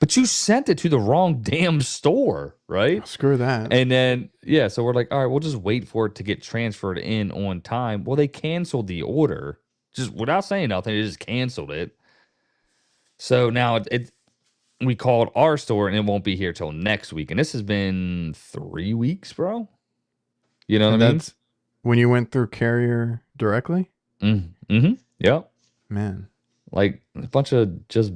Speaker 3: But you sent it to the wrong damn store, right?
Speaker 2: Screw that.
Speaker 3: And then, yeah, so we're like, all right, we'll just wait for it to get transferred in on time. Well, they canceled the order just without saying nothing. They just canceled it. So now we called our store, and it won't be here till next week. And this has been 3 weeks, bro. You know what
Speaker 2: And
Speaker 3: I mean?
Speaker 2: that's when you went through Carrier directly,
Speaker 3: Mm-hmm. Yep.
Speaker 2: man.
Speaker 3: Like a bunch of just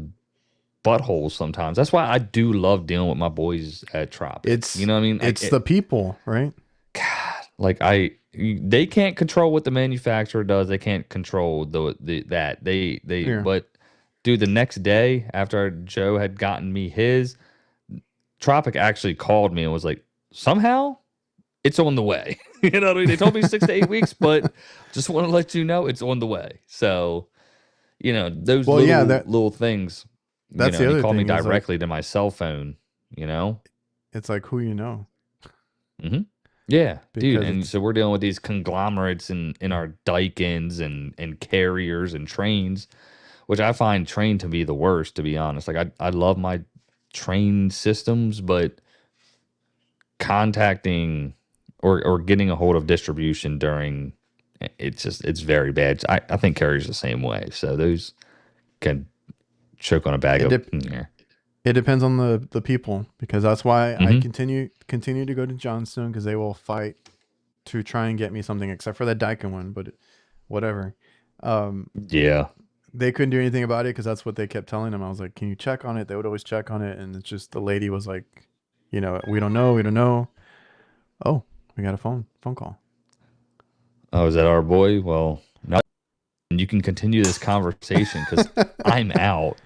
Speaker 3: buttholes sometimes. That's why I do love dealing with my boys at Tropic. You know what I mean?
Speaker 2: It's the people, right?
Speaker 3: God, like they can't control what the manufacturer does. They can't control
Speaker 2: Yeah.
Speaker 3: but dude, the next day after Joe had gotten me his, Tropic actually called me and was like, somehow it's on the way. You know what I mean? They told me 6 to 8 weeks, but just want to let you know it's on the way. So, those
Speaker 2: Well, yeah,
Speaker 3: little things,
Speaker 2: that's the
Speaker 3: and he
Speaker 2: other
Speaker 3: called me
Speaker 2: thing is like,
Speaker 3: directly to my cell phone,
Speaker 2: it's like who you know,
Speaker 3: Mm-hmm. Yeah, dude.
Speaker 2: because
Speaker 3: And
Speaker 2: it's
Speaker 3: so we're dealing with these conglomerates in our Daikin's and Carriers and trains, which I find train to be the worst, to be honest. Like, I love my train systems, but contacting or getting a hold of distribution during it's very bad. I think Carrier's the same way. So those can choke on a bag
Speaker 2: it
Speaker 3: of
Speaker 2: dep- it depends on the people, because that's why I
Speaker 3: Mhm.
Speaker 2: continue to go to Johnstone, because they will fight to try and get me something, except for that Daikin one, but whatever.
Speaker 3: Yeah.
Speaker 2: They couldn't do anything about it because that's what they kept telling them. I was like, can you check on it? They would always check on it, and it's just the lady was like, we don't know. Oh, we got a phone call.
Speaker 3: Oh, is that our boy? Well, no. You can continue this conversation because I'm out.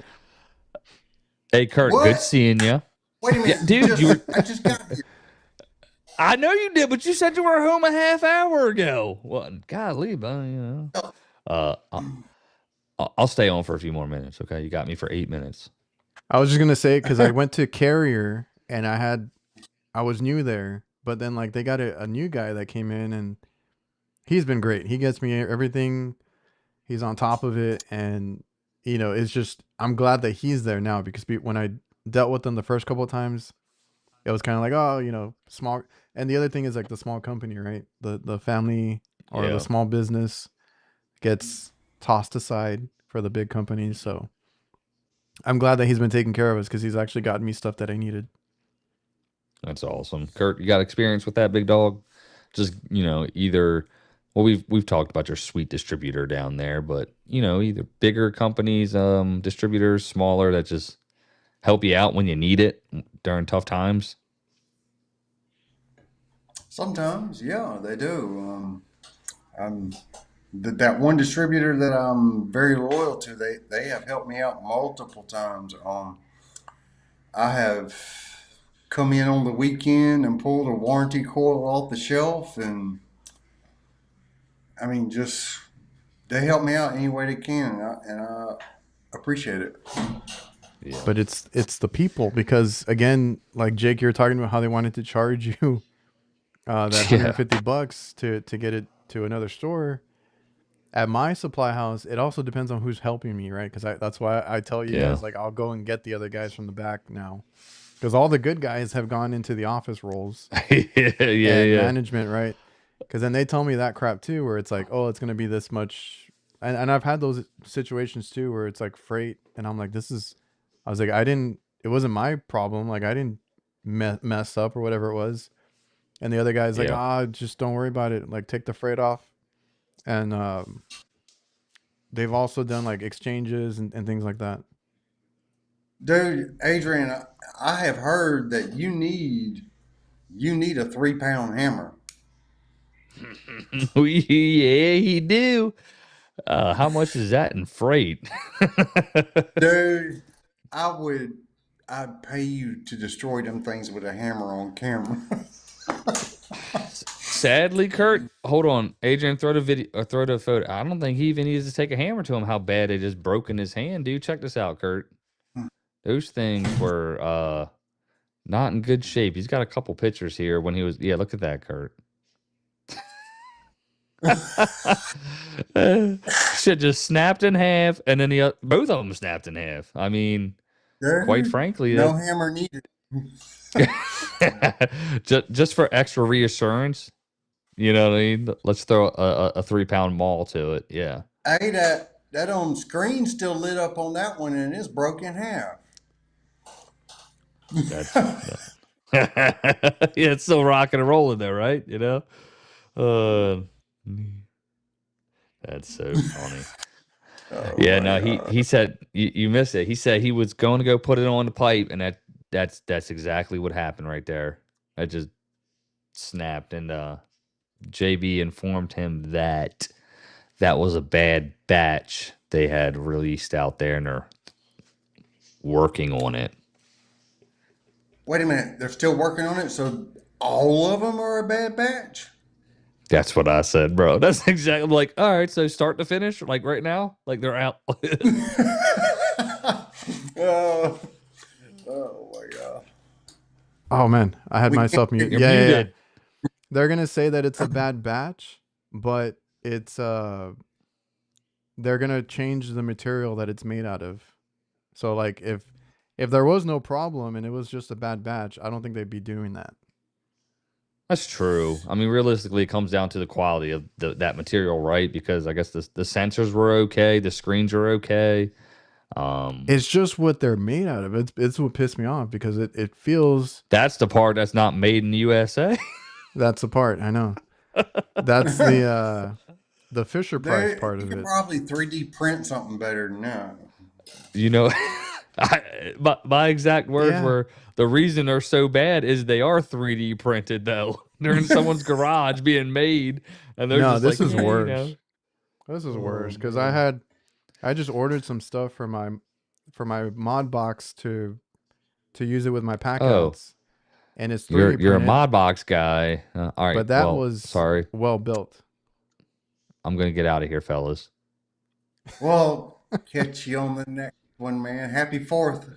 Speaker 3: Hey, Kurt, good
Speaker 4: What?
Speaker 3: seeing you.
Speaker 4: Wait a
Speaker 3: Yeah,
Speaker 4: minute.
Speaker 3: dude, you were.
Speaker 4: I just got here.
Speaker 3: I know you did, but you said you were home a half hour ago. Well, golly, but you know. Uh, I'll stay on for a few more minutes. Okay, you got me for 8 minutes.
Speaker 2: I was just gonna say because I went to Carrier and I was new there, but then like they got a new guy that came in and he's been great. He gets me everything. He's on top of it, and it's just I'm glad that he's there now because when I dealt with them the first couple of times, it was kind of like, oh, small. And the other thing is like the small company, right? The family or the
Speaker 3: Yeah,
Speaker 2: small business gets tossed aside for the big companies. So I'm glad that he's been taking care of us because he's actually gotten me stuff that I needed.
Speaker 3: that's awesome. Kurt, you got experience with that big dog? Just either. Well, we've talked about your sweet distributor down there, but either bigger companies, distributors, smaller that just help you out when you need it during tough times.
Speaker 4: Sometimes, yeah, they do. That one distributor that I'm very loyal to, they have helped me out multiple times. I have come in on the weekend and pulled a warranty coil off the shelf, and I mean, just they help me out any way they can, and I appreciate it.
Speaker 3: Yeah.
Speaker 2: But it's the people because again, like Jake, you're talking about how they wanted to charge you that
Speaker 3: Yeah.
Speaker 2: $150 to get it to another store. At my supply house, it also depends on who's helping me, right? Because that's why I tell you
Speaker 3: Yeah.
Speaker 2: guys like I'll go and get the other guys from the back now, because all the good guys have gone into the office roles
Speaker 3: Yeah.
Speaker 2: and
Speaker 3: Yeah.
Speaker 2: management, right? Because then they tell me that crap too, where it's like, oh, it's gonna be this much, and I've had those situations too, where it's like freight, and I'm like, I was like, it wasn't my problem, like I didn't mess up or whatever it was, and the other guy's like,
Speaker 3: Yeah.
Speaker 2: just don't worry about it, like take the freight off, and they've also done like exchanges and things like that.
Speaker 4: Dude, Adrian, I have heard that you need a 3 pound hammer.
Speaker 3: Yeah, he do. How much is that in freight?
Speaker 4: Dude, I'd pay you to destroy them things with a hammer on camera.
Speaker 3: Sadly, Kurt, hold on. Adrian, throw the video or throw the photo. I don't think he even needs to take a hammer to him. How bad it just broken his hand, dude. Check this out, Kurt. Those things were not in good shape. He's got a couple pictures here when he was. Yeah, look at that, Kurt. Shit just snapped in half, and then both of them snapped in half. I mean, quite
Speaker 4: Dude,
Speaker 3: frankly,
Speaker 4: no hammer needed.
Speaker 3: just for extra reassurance, you know what I mean? Let's throw a 3 pound maul to it. Yeah.
Speaker 4: Hey, that on screen still lit up on that one, and it's broke in half.
Speaker 3: That's yeah, it's still rocking and rolling there, right? Uh, that's so funny.
Speaker 4: Oh
Speaker 3: Yeah,
Speaker 4: my
Speaker 3: no,
Speaker 4: God.
Speaker 3: he said you missed it. He said he was going to go put it on the pipe, and that's exactly what happened right there. It just snapped, and JB informed him that that was a bad batch they had released out there, and they're working on it.
Speaker 4: Wait a minute, they're still working on it, so all of them are a bad batch?
Speaker 3: That's what I said, bro. That's exactly like, all right, so start to finish, like right now, like they're out.
Speaker 4: Oh, oh my God.
Speaker 2: Oh man, I had
Speaker 4: We
Speaker 2: myself
Speaker 4: can't
Speaker 2: mute.
Speaker 3: You're
Speaker 2: Yeah.
Speaker 3: muted.
Speaker 2: They're gonna say that it's a bad batch, but it's they're gonna change the material that it's made out of. So like if there was no problem and it was just a bad batch, I don't think they'd be doing that.
Speaker 3: That's true. I mean, realistically, it comes down to the quality of that material, right? Because I guess the sensors were okay, the screens are okay.
Speaker 2: It's just what they're made out of. It's what pissed me off because it feels
Speaker 3: That's the part that's not made in the USA.
Speaker 2: that's the part. I know. That's the Fisher Price part
Speaker 4: You
Speaker 2: of
Speaker 4: could
Speaker 2: it.
Speaker 4: probably 3D print something better than that.
Speaker 3: You know, My exact words
Speaker 2: Yeah.
Speaker 3: were, the reason they're so bad is they are 3D printed, though. They're in someone's garage being made, and they're
Speaker 2: No,
Speaker 3: just like,
Speaker 2: this is
Speaker 3: yeah, you know.
Speaker 2: worse. This is
Speaker 4: Oh
Speaker 2: worse because
Speaker 4: man.
Speaker 2: I just ordered some stuff for my mod box to use it with my pack
Speaker 3: Oh,
Speaker 2: outs, and it's 3D
Speaker 3: you're a
Speaker 2: printed,
Speaker 3: mod box guy. All right.
Speaker 2: but that
Speaker 3: Well,
Speaker 2: was
Speaker 3: sorry.
Speaker 2: well built.
Speaker 3: I'm gonna get out of here, fellas.
Speaker 4: Well, catch you on the next one, man. Happy 4th.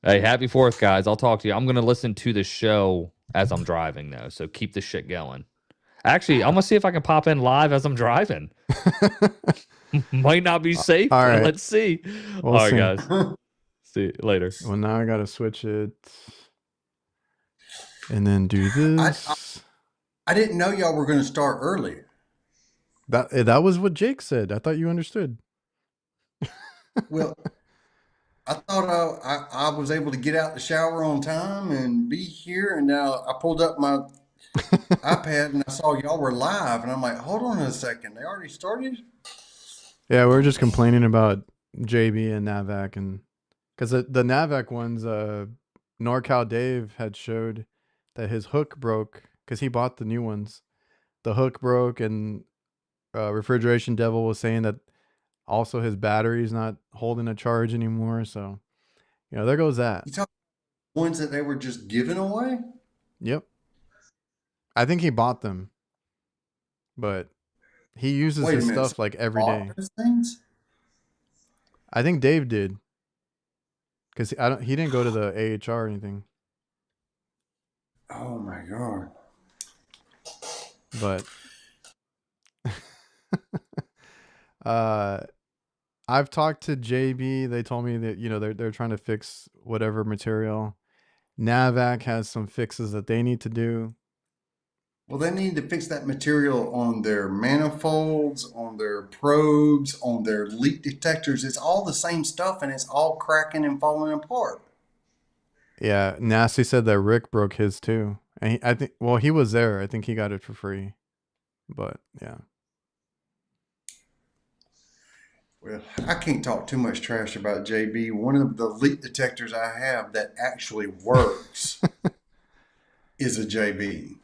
Speaker 3: Hey, happy 4th, guys. I'll talk to you. I'm gonna listen to the show as I'm driving, though. So keep the shit going. Actually, I'm gonna see if I can pop in live as I'm driving. Might not be safe,
Speaker 2: All
Speaker 3: but
Speaker 2: right,
Speaker 3: let's see.
Speaker 2: we'll
Speaker 3: All right,
Speaker 2: see.
Speaker 3: guys. See you later.
Speaker 2: Well, now I gotta switch it and then do this.
Speaker 4: I didn't know y'all were going to start early.
Speaker 2: That was what Jake said. I thought you understood.
Speaker 4: Well, I thought I was able to get out the shower on time and be here, and now I pulled up my iPad and I saw y'all were live, and I'm like, hold on a second, they already started?
Speaker 2: Yeah, we were just complaining about JB and Navac, and because the Navac ones, NorCal Dave had showed that his hook broke because he bought the new ones. The hook broke, and Refrigeration Devil was saying that also his battery's not holding a charge anymore. So, there goes that.
Speaker 4: You talk ones that they were just giving away?
Speaker 2: Yep. I think he bought them, but he uses
Speaker 4: Wait a
Speaker 2: his
Speaker 4: minute,
Speaker 2: stuff like every
Speaker 4: bought
Speaker 2: day.
Speaker 4: those things?
Speaker 2: I think Dave did because he didn't go to the AHR or anything.
Speaker 4: Oh my god.
Speaker 2: But I've talked to JB. They told me that they're trying to fix whatever material. Navac has some fixes that they need to do.
Speaker 4: Well, they need to fix that material on their manifolds, on their probes, on their leak detectors. It's all the same stuff, and it's all cracking and falling apart.
Speaker 2: Yeah, Nasty said that Rick broke his too, and I think he was there. I think he got it for free, but yeah.
Speaker 4: Well, I can't talk too much trash about JB. One of the leak detectors I have that actually works is a JB.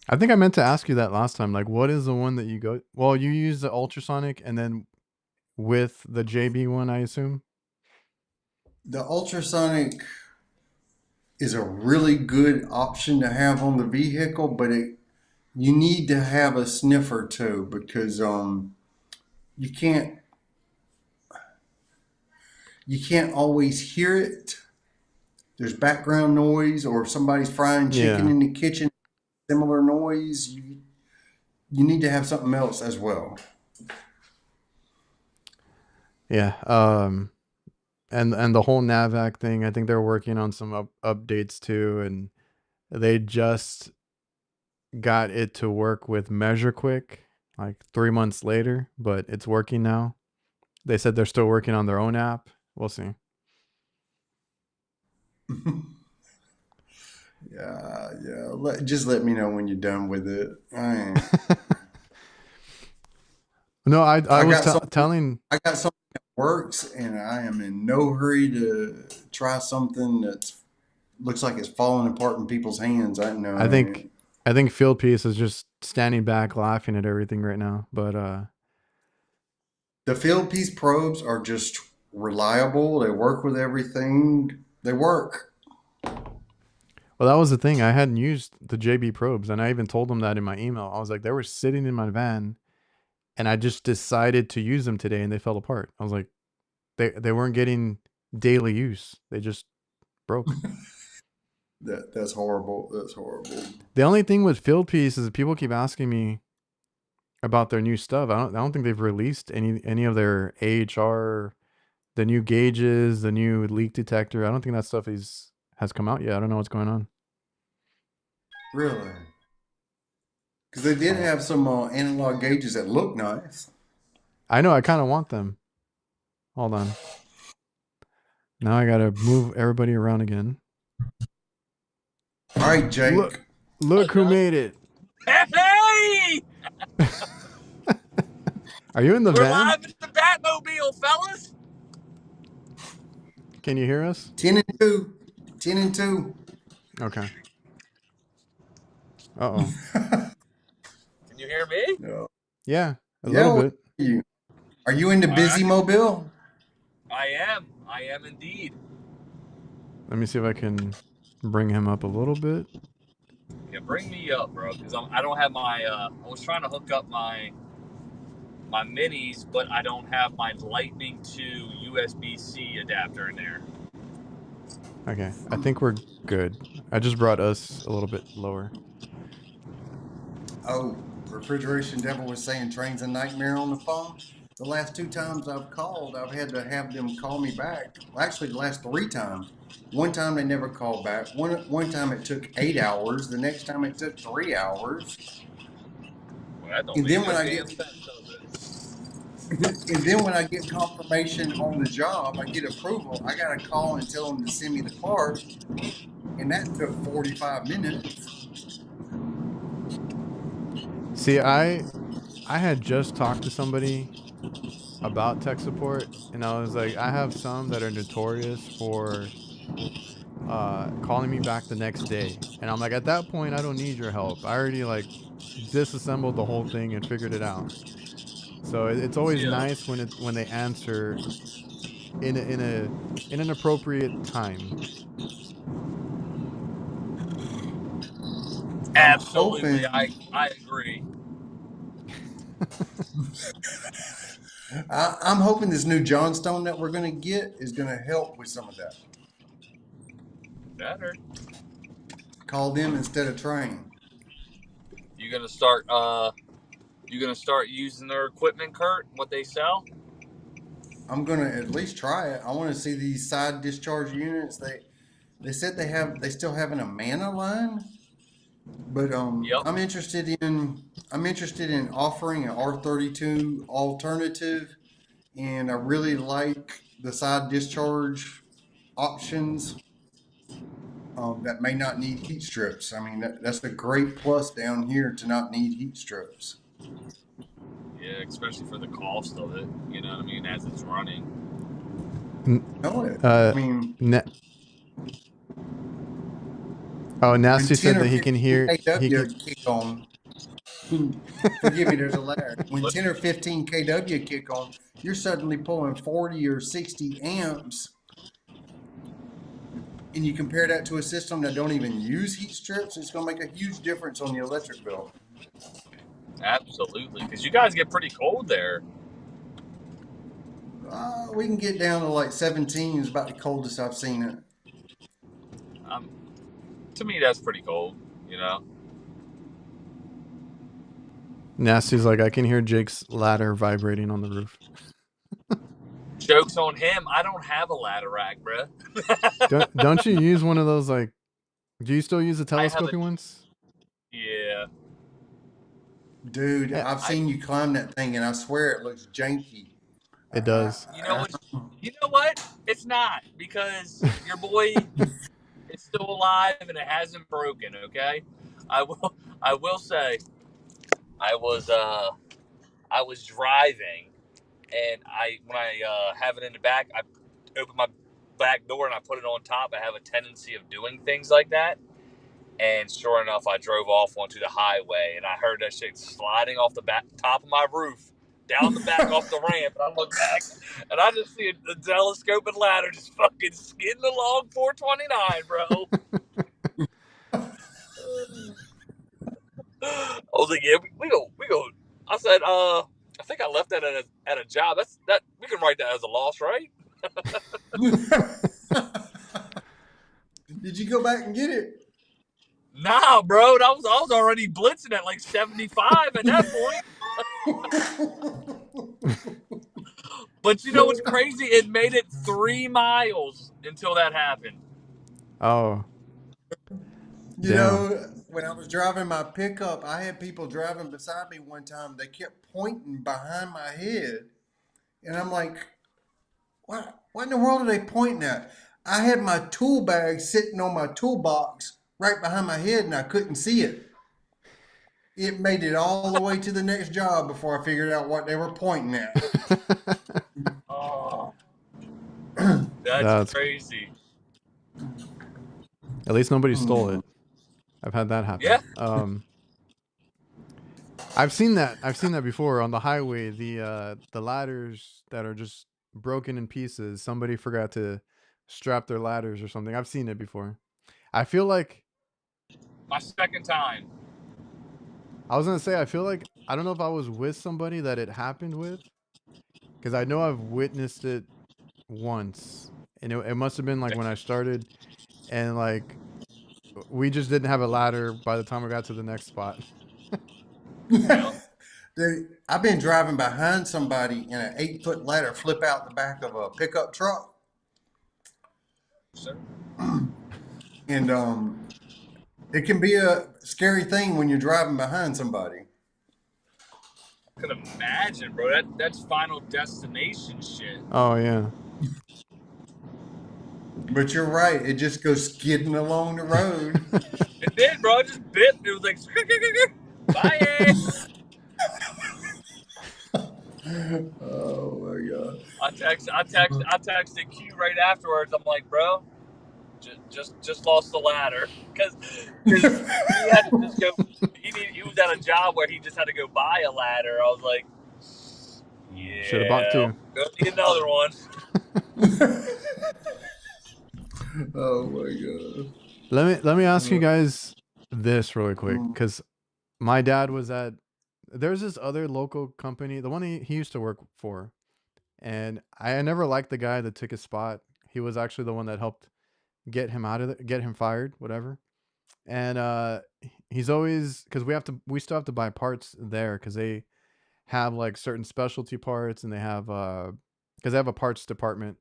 Speaker 2: I think I meant to ask you that last time. Like, what is the one that you go? Well, you use the ultrasonic, and then with the JB one, I assume.
Speaker 4: The ultrasonic is a really good option to have on the vehicle, but you need to have a sniffer too, because you can't always hear it. There's background noise, or if somebody's frying chicken
Speaker 2: Yeah.
Speaker 4: in the kitchen, similar noise. You need to have something else as well.
Speaker 2: Yeah. And the whole Navac thing, I think they're working on some updates too, and they just got it to work with Measure Quick like 3 months later, but it's working now. They said they're still working on their own app. We'll see.
Speaker 4: Yeah. Just let me know when you're done with it.
Speaker 2: No, I was
Speaker 4: got something.
Speaker 2: telling.
Speaker 4: I got something that works, and I am in no hurry to try something that looks like it's falling apart in people's hands.
Speaker 2: I think Field Piece is just standing back laughing at everything right now. But
Speaker 4: the field piece probes are just reliable. They work with everything. They work.
Speaker 2: well, that was the thing. I hadn't used the JB probes, and I even told them that in my email. I was like, they were sitting in my van, and I just decided to use them today, and they fell apart. I was like, they weren't getting daily use. They just broke.
Speaker 4: That's horrible. That's horrible.
Speaker 2: The only thing with Field Piece is people keep asking me about their new stuff. I don't think they've released any of their AHR, the new gauges, the new leak detector. I don't think that stuff has come out yet. I don't know what's going on.
Speaker 4: Really? Because they did have some analog gauges that look nice.
Speaker 2: I know. I kind of want them. Hold on. Now I gotta move everybody around again.
Speaker 4: All right, Jake.
Speaker 2: Look who made it.
Speaker 1: Hey!
Speaker 2: Are you in the
Speaker 1: We're
Speaker 2: van?
Speaker 1: live at the Batmobile, fellas.
Speaker 2: Can you hear us?
Speaker 4: 10-2. 10-2.
Speaker 2: Okay. Uh-oh.
Speaker 5: Can you hear me?
Speaker 4: No.
Speaker 2: Yeah, a
Speaker 4: Yeah,
Speaker 2: little
Speaker 4: what
Speaker 2: bit.
Speaker 4: are you? Are you into Busy Mobile?
Speaker 5: I am. I am indeed.
Speaker 2: Let me see if I can bring him up a little bit.
Speaker 5: Yeah, bring me up, bro, because I don't have my. I was trying to hook up my minis, but I don't have my Lightning to USB-C adapter in there.
Speaker 2: Okay, I think we're good. I just brought us a little bit lower.
Speaker 4: Oh, Refrigeration Devil was saying train's a nightmare on the phone. The last 2 times I've called, I've had to have them call me back. Well, actually, the last 3 times. One time they never called back. One time it took 8 hours. The next time it took 3 hours.
Speaker 5: Well, that don't
Speaker 4: And
Speaker 5: make
Speaker 4: then when
Speaker 5: no
Speaker 4: I
Speaker 5: damn
Speaker 4: get
Speaker 5: sense, does it?
Speaker 4: and then when I get confirmation on the job, I get approval. I gotta call and tell them to send me the part, and that took 45 minutes.
Speaker 2: See, I had just talked to somebody about tech support, and I was like, I have some that are notorious for calling me back the next day. And I'm like, at that point, I don't need your help. I already like disassembled the whole thing and figured it out. So it's always
Speaker 5: Yeah,
Speaker 2: nice when they answer in an appropriate time.
Speaker 4: I'm
Speaker 5: absolutely.
Speaker 4: hoping
Speaker 5: I agree.
Speaker 4: I'm hoping this new Johnstone that we're gonna get is gonna help with some of that.
Speaker 5: Better.
Speaker 4: Call them instead of train.
Speaker 5: You gonna start? You gonna start using their equipment, Kurt? What they sell?
Speaker 4: I'm gonna at least try it. I want to see these side discharge units. They said they still have an Amana line, but
Speaker 5: Yep.
Speaker 4: I'm interested in offering an R32 alternative, and I really like the side discharge options that may not need heat strips. I mean that's a great plus down here to not need heat strips.
Speaker 5: Yeah, especially for the cost of it. You know what I mean? As it's running.
Speaker 4: No,
Speaker 2: Uh,
Speaker 4: I mean
Speaker 2: Na- oh,
Speaker 4: when
Speaker 2: Nasty
Speaker 4: 10
Speaker 2: said
Speaker 4: or
Speaker 2: that he can
Speaker 4: 15
Speaker 2: hear. He can.
Speaker 4: kW kick on. Forgive me, there's a lag. When
Speaker 5: But
Speaker 4: 10 or 15 kW kick on, you're suddenly pulling 40 or 60 amps. And you compare that to a system that don't even use heat strips, it's going to make a huge difference on the electric bill.
Speaker 5: absolutely, because you guys get pretty cold there.
Speaker 4: We can get down to like 17 is about the coldest I've seen it.
Speaker 5: To me, that's pretty cold. You know.
Speaker 2: Nasty's like, I can hear Jake's ladder vibrating on the roof.
Speaker 5: Jokes on him. I don't have a ladder rack, bruh.
Speaker 2: Don't you use one of those like? Do you still use the
Speaker 5: I have a.
Speaker 2: telescoping ones?
Speaker 5: Yeah.
Speaker 4: Dude,
Speaker 2: Yeah,
Speaker 4: I've seen you climb that thing and I swear it looks janky.
Speaker 2: it does.
Speaker 5: You know what? You know what? It's not because your boy is still alive and it hasn't broken. Okay. I will. I will say. I was. I was driving, and when I have it in the back, I open my back door and I put it on top. I have a tendency of doing things like that. And sure enough, I drove off onto the highway, and I heard that shit sliding off the back top of my roof, down the back off the ramp. And I look back, and I just see a telescoping ladder just fucking skidding along 429, bro. I was like, yeah, we go. I said, I think I left that at a job. That we can write that as a loss, right?
Speaker 4: Did you go back and get it?
Speaker 5: Nah, bro, I was already blitzing at like 75 at that point. But you know what's crazy? It made it 3 miles until that happened.
Speaker 2: Oh,
Speaker 4: You
Speaker 2: damn.
Speaker 4: know, when I was driving my pickup, I had people driving beside me one time. They kept pointing behind my head. And I'm like, what in the world are they pointing at? I had my tool bag sitting on my toolbox right behind my head and I couldn't see it. It made it all the way to the next job before I figured out what they were pointing at.
Speaker 5: Oh. That's crazy.
Speaker 2: At least nobody stole it. I've had that happen.
Speaker 5: Yeah.
Speaker 2: I've seen that. I've seen that before on the highway. The ladders that are just broken in pieces. Somebody forgot to strap their ladders or something. I've seen it before. I feel like
Speaker 5: My second time.
Speaker 2: I was gonna say I feel like I don't know if I was with somebody that it happened with, because I know I've witnessed it once, and it must have been like when I started, and like we just didn't have a ladder by the time we got to the next spot.
Speaker 4: Dude, I've been driving behind somebody in an 8-foot ladder flip out the back of a pickup truck.
Speaker 5: Sir.
Speaker 4: And it can be a scary thing when you're driving behind somebody.
Speaker 5: I could imagine, bro. That's Final Destination shit.
Speaker 2: Oh yeah.
Speaker 4: But you're right, it just goes skidding along the road.
Speaker 5: It did, bro. It just bit. It was like, bye.
Speaker 4: Oh my god!
Speaker 5: I texted Q right afterwards. I'm like, bro, just lost the ladder because he had to just go. He was at a job where he just had to go buy a ladder. I was like, yeah,
Speaker 2: should have bought two.
Speaker 5: Go need another one.
Speaker 4: Oh my god!
Speaker 2: Let me ask you guys this really quick, because my dad was at. There's this other local company, the one he used to work for, and I never liked the guy that took his spot. He was actually the one that helped get him out of it, get him fired, whatever. And he's always, because we still have to buy parts there because they have like certain specialty parts, and they have because they have a parts department,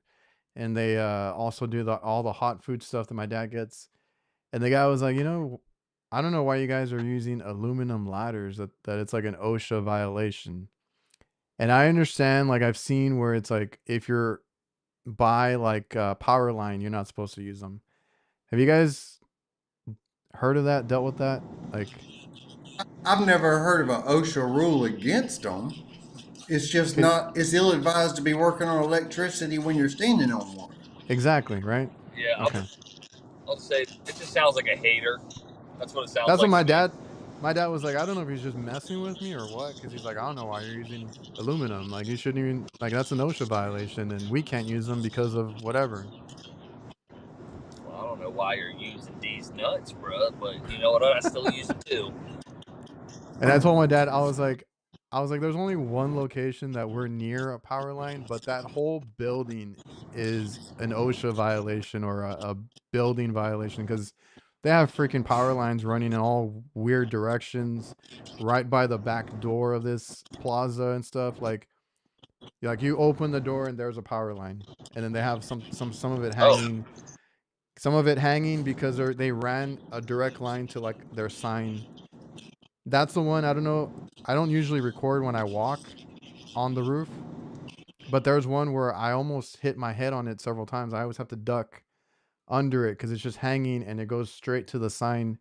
Speaker 2: and they also do all the hot food stuff that my dad gets. And the guy was like, I don't know why you guys are using aluminum ladders, that it's like an OSHA violation. And I understand, like I've seen where it's like if you're by like power line, you're not supposed to use them. Have you guys heard of that, dealt with that? Like,
Speaker 4: I've never heard of an OSHA rule against them. It's just not. It's ill advised to be working on electricity when you're standing on one.
Speaker 2: exactly, right?
Speaker 5: Yeah,
Speaker 2: Okay.
Speaker 5: I'll say it just sounds like a hater. That's what it sounds
Speaker 2: That's
Speaker 5: like.
Speaker 2: what my dad was like, I don't know if he's just messing with me or what, because he's like, I don't know why you're using aluminum. Like, you shouldn't even, like, that's an OSHA violation, and we can't use them because of whatever.
Speaker 5: Well, I don't know why you're using these nuts, bro, but you know what? I still use them too.
Speaker 2: And I told my dad, I was like, there's only one location that we're near a power line, but that whole building is an OSHA violation or a building violation, because they have freaking power lines running in all weird directions right by the back door of this plaza and stuff. Like you open the door and there's a power line, and then they have some of it hanging. Some of it hanging because they ran a direct line to like their sign. That's the one. I don't know. I don't usually record when I walk on the roof, but there's one where I almost hit my head on it several times. I always have to duck under it because it's just hanging and it goes straight to the sign,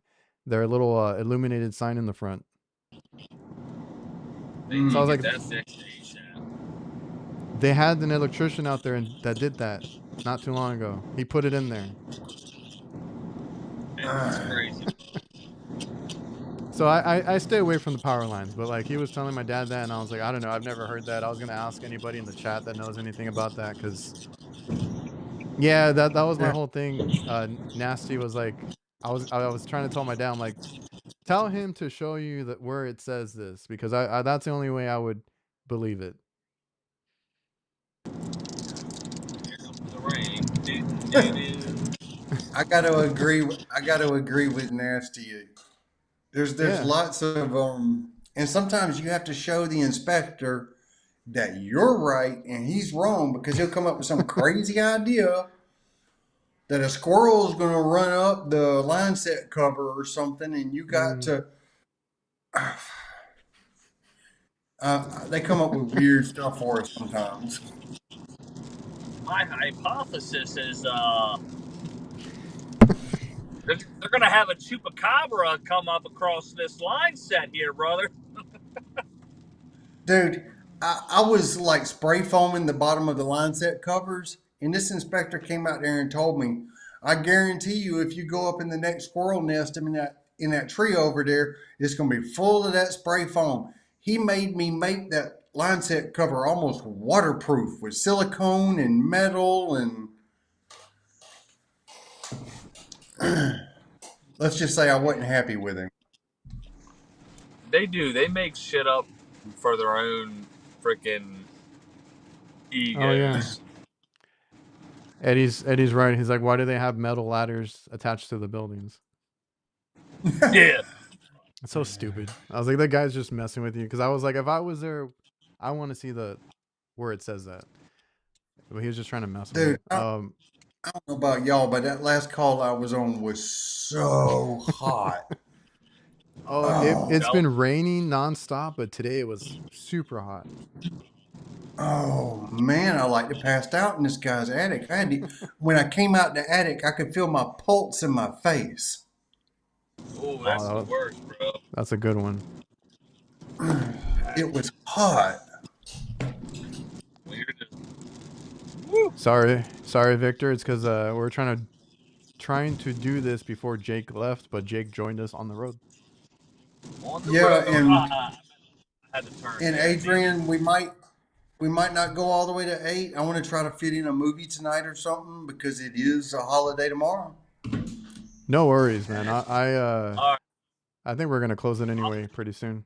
Speaker 2: their little illuminated sign in the front. So I was like, they had an electrician out there that did that not too long ago. He put it in there.
Speaker 5: That's crazy.
Speaker 2: So I stay away from the power lines, but like he was telling my dad that, and I was like, I don't know, I've never heard that. I was gonna ask anybody in the chat that knows anything about that, because yeah, that was my whole thing. Nasty was like, I was trying to tell my dad, I'm like, tell him to show you that where it says this, because I that's the only way I would believe it.
Speaker 5: Here comes the rain.
Speaker 4: I got to agree. I got to agree with Nasty. There's lots of and sometimes you have to show the inspector that you're right and he's wrong, because he'll come up with some crazy idea that a squirrel is going to run up the line set cover or something, and you got to. They come up with weird stuff for us sometimes.
Speaker 5: My hypothesis is they're going to have a chupacabra come up across this line set here, brother.
Speaker 4: Dude, I was like spray foaming the bottom of the line set covers, And this inspector came out there and told me, I guarantee you, if you go up in the next squirrel nest in that tree over there, it's going to be full of that spray foam. He made me make that line set cover almost waterproof with silicone and metal, and let's just say I wasn't happy with him.
Speaker 5: They do. They make shit up for their own freaking egos.
Speaker 2: Oh yeah. Eddie's right. He's like, why do they have metal ladders attached to the buildings?
Speaker 5: Yeah.
Speaker 2: It's so stupid. I was like, that guy's just messing with you. Because I was like, if I was there, I want to see where it says that. But he was just trying to mess with me.
Speaker 4: Dude, I don't know about y'all, but that last call I was on was so hot.
Speaker 2: It's been raining nonstop, but today it was super hot.
Speaker 4: Oh man, I like to passed out in this guy's attic. When I came out the attic, I could feel my pulse in my face.
Speaker 5: Oh, that's the worst, bro.
Speaker 2: That's a good one.
Speaker 4: It was hot.
Speaker 5: Weird.
Speaker 2: Sorry, Victor. It's because we're trying to do this before Jake left, but Jake joined us on the road.
Speaker 4: And Adrian, we might not go all the way to 8. I want to try to fit in a movie tonight or something because it is a holiday tomorrow.
Speaker 2: No worries, man. I think we're gonna close it anyway pretty soon.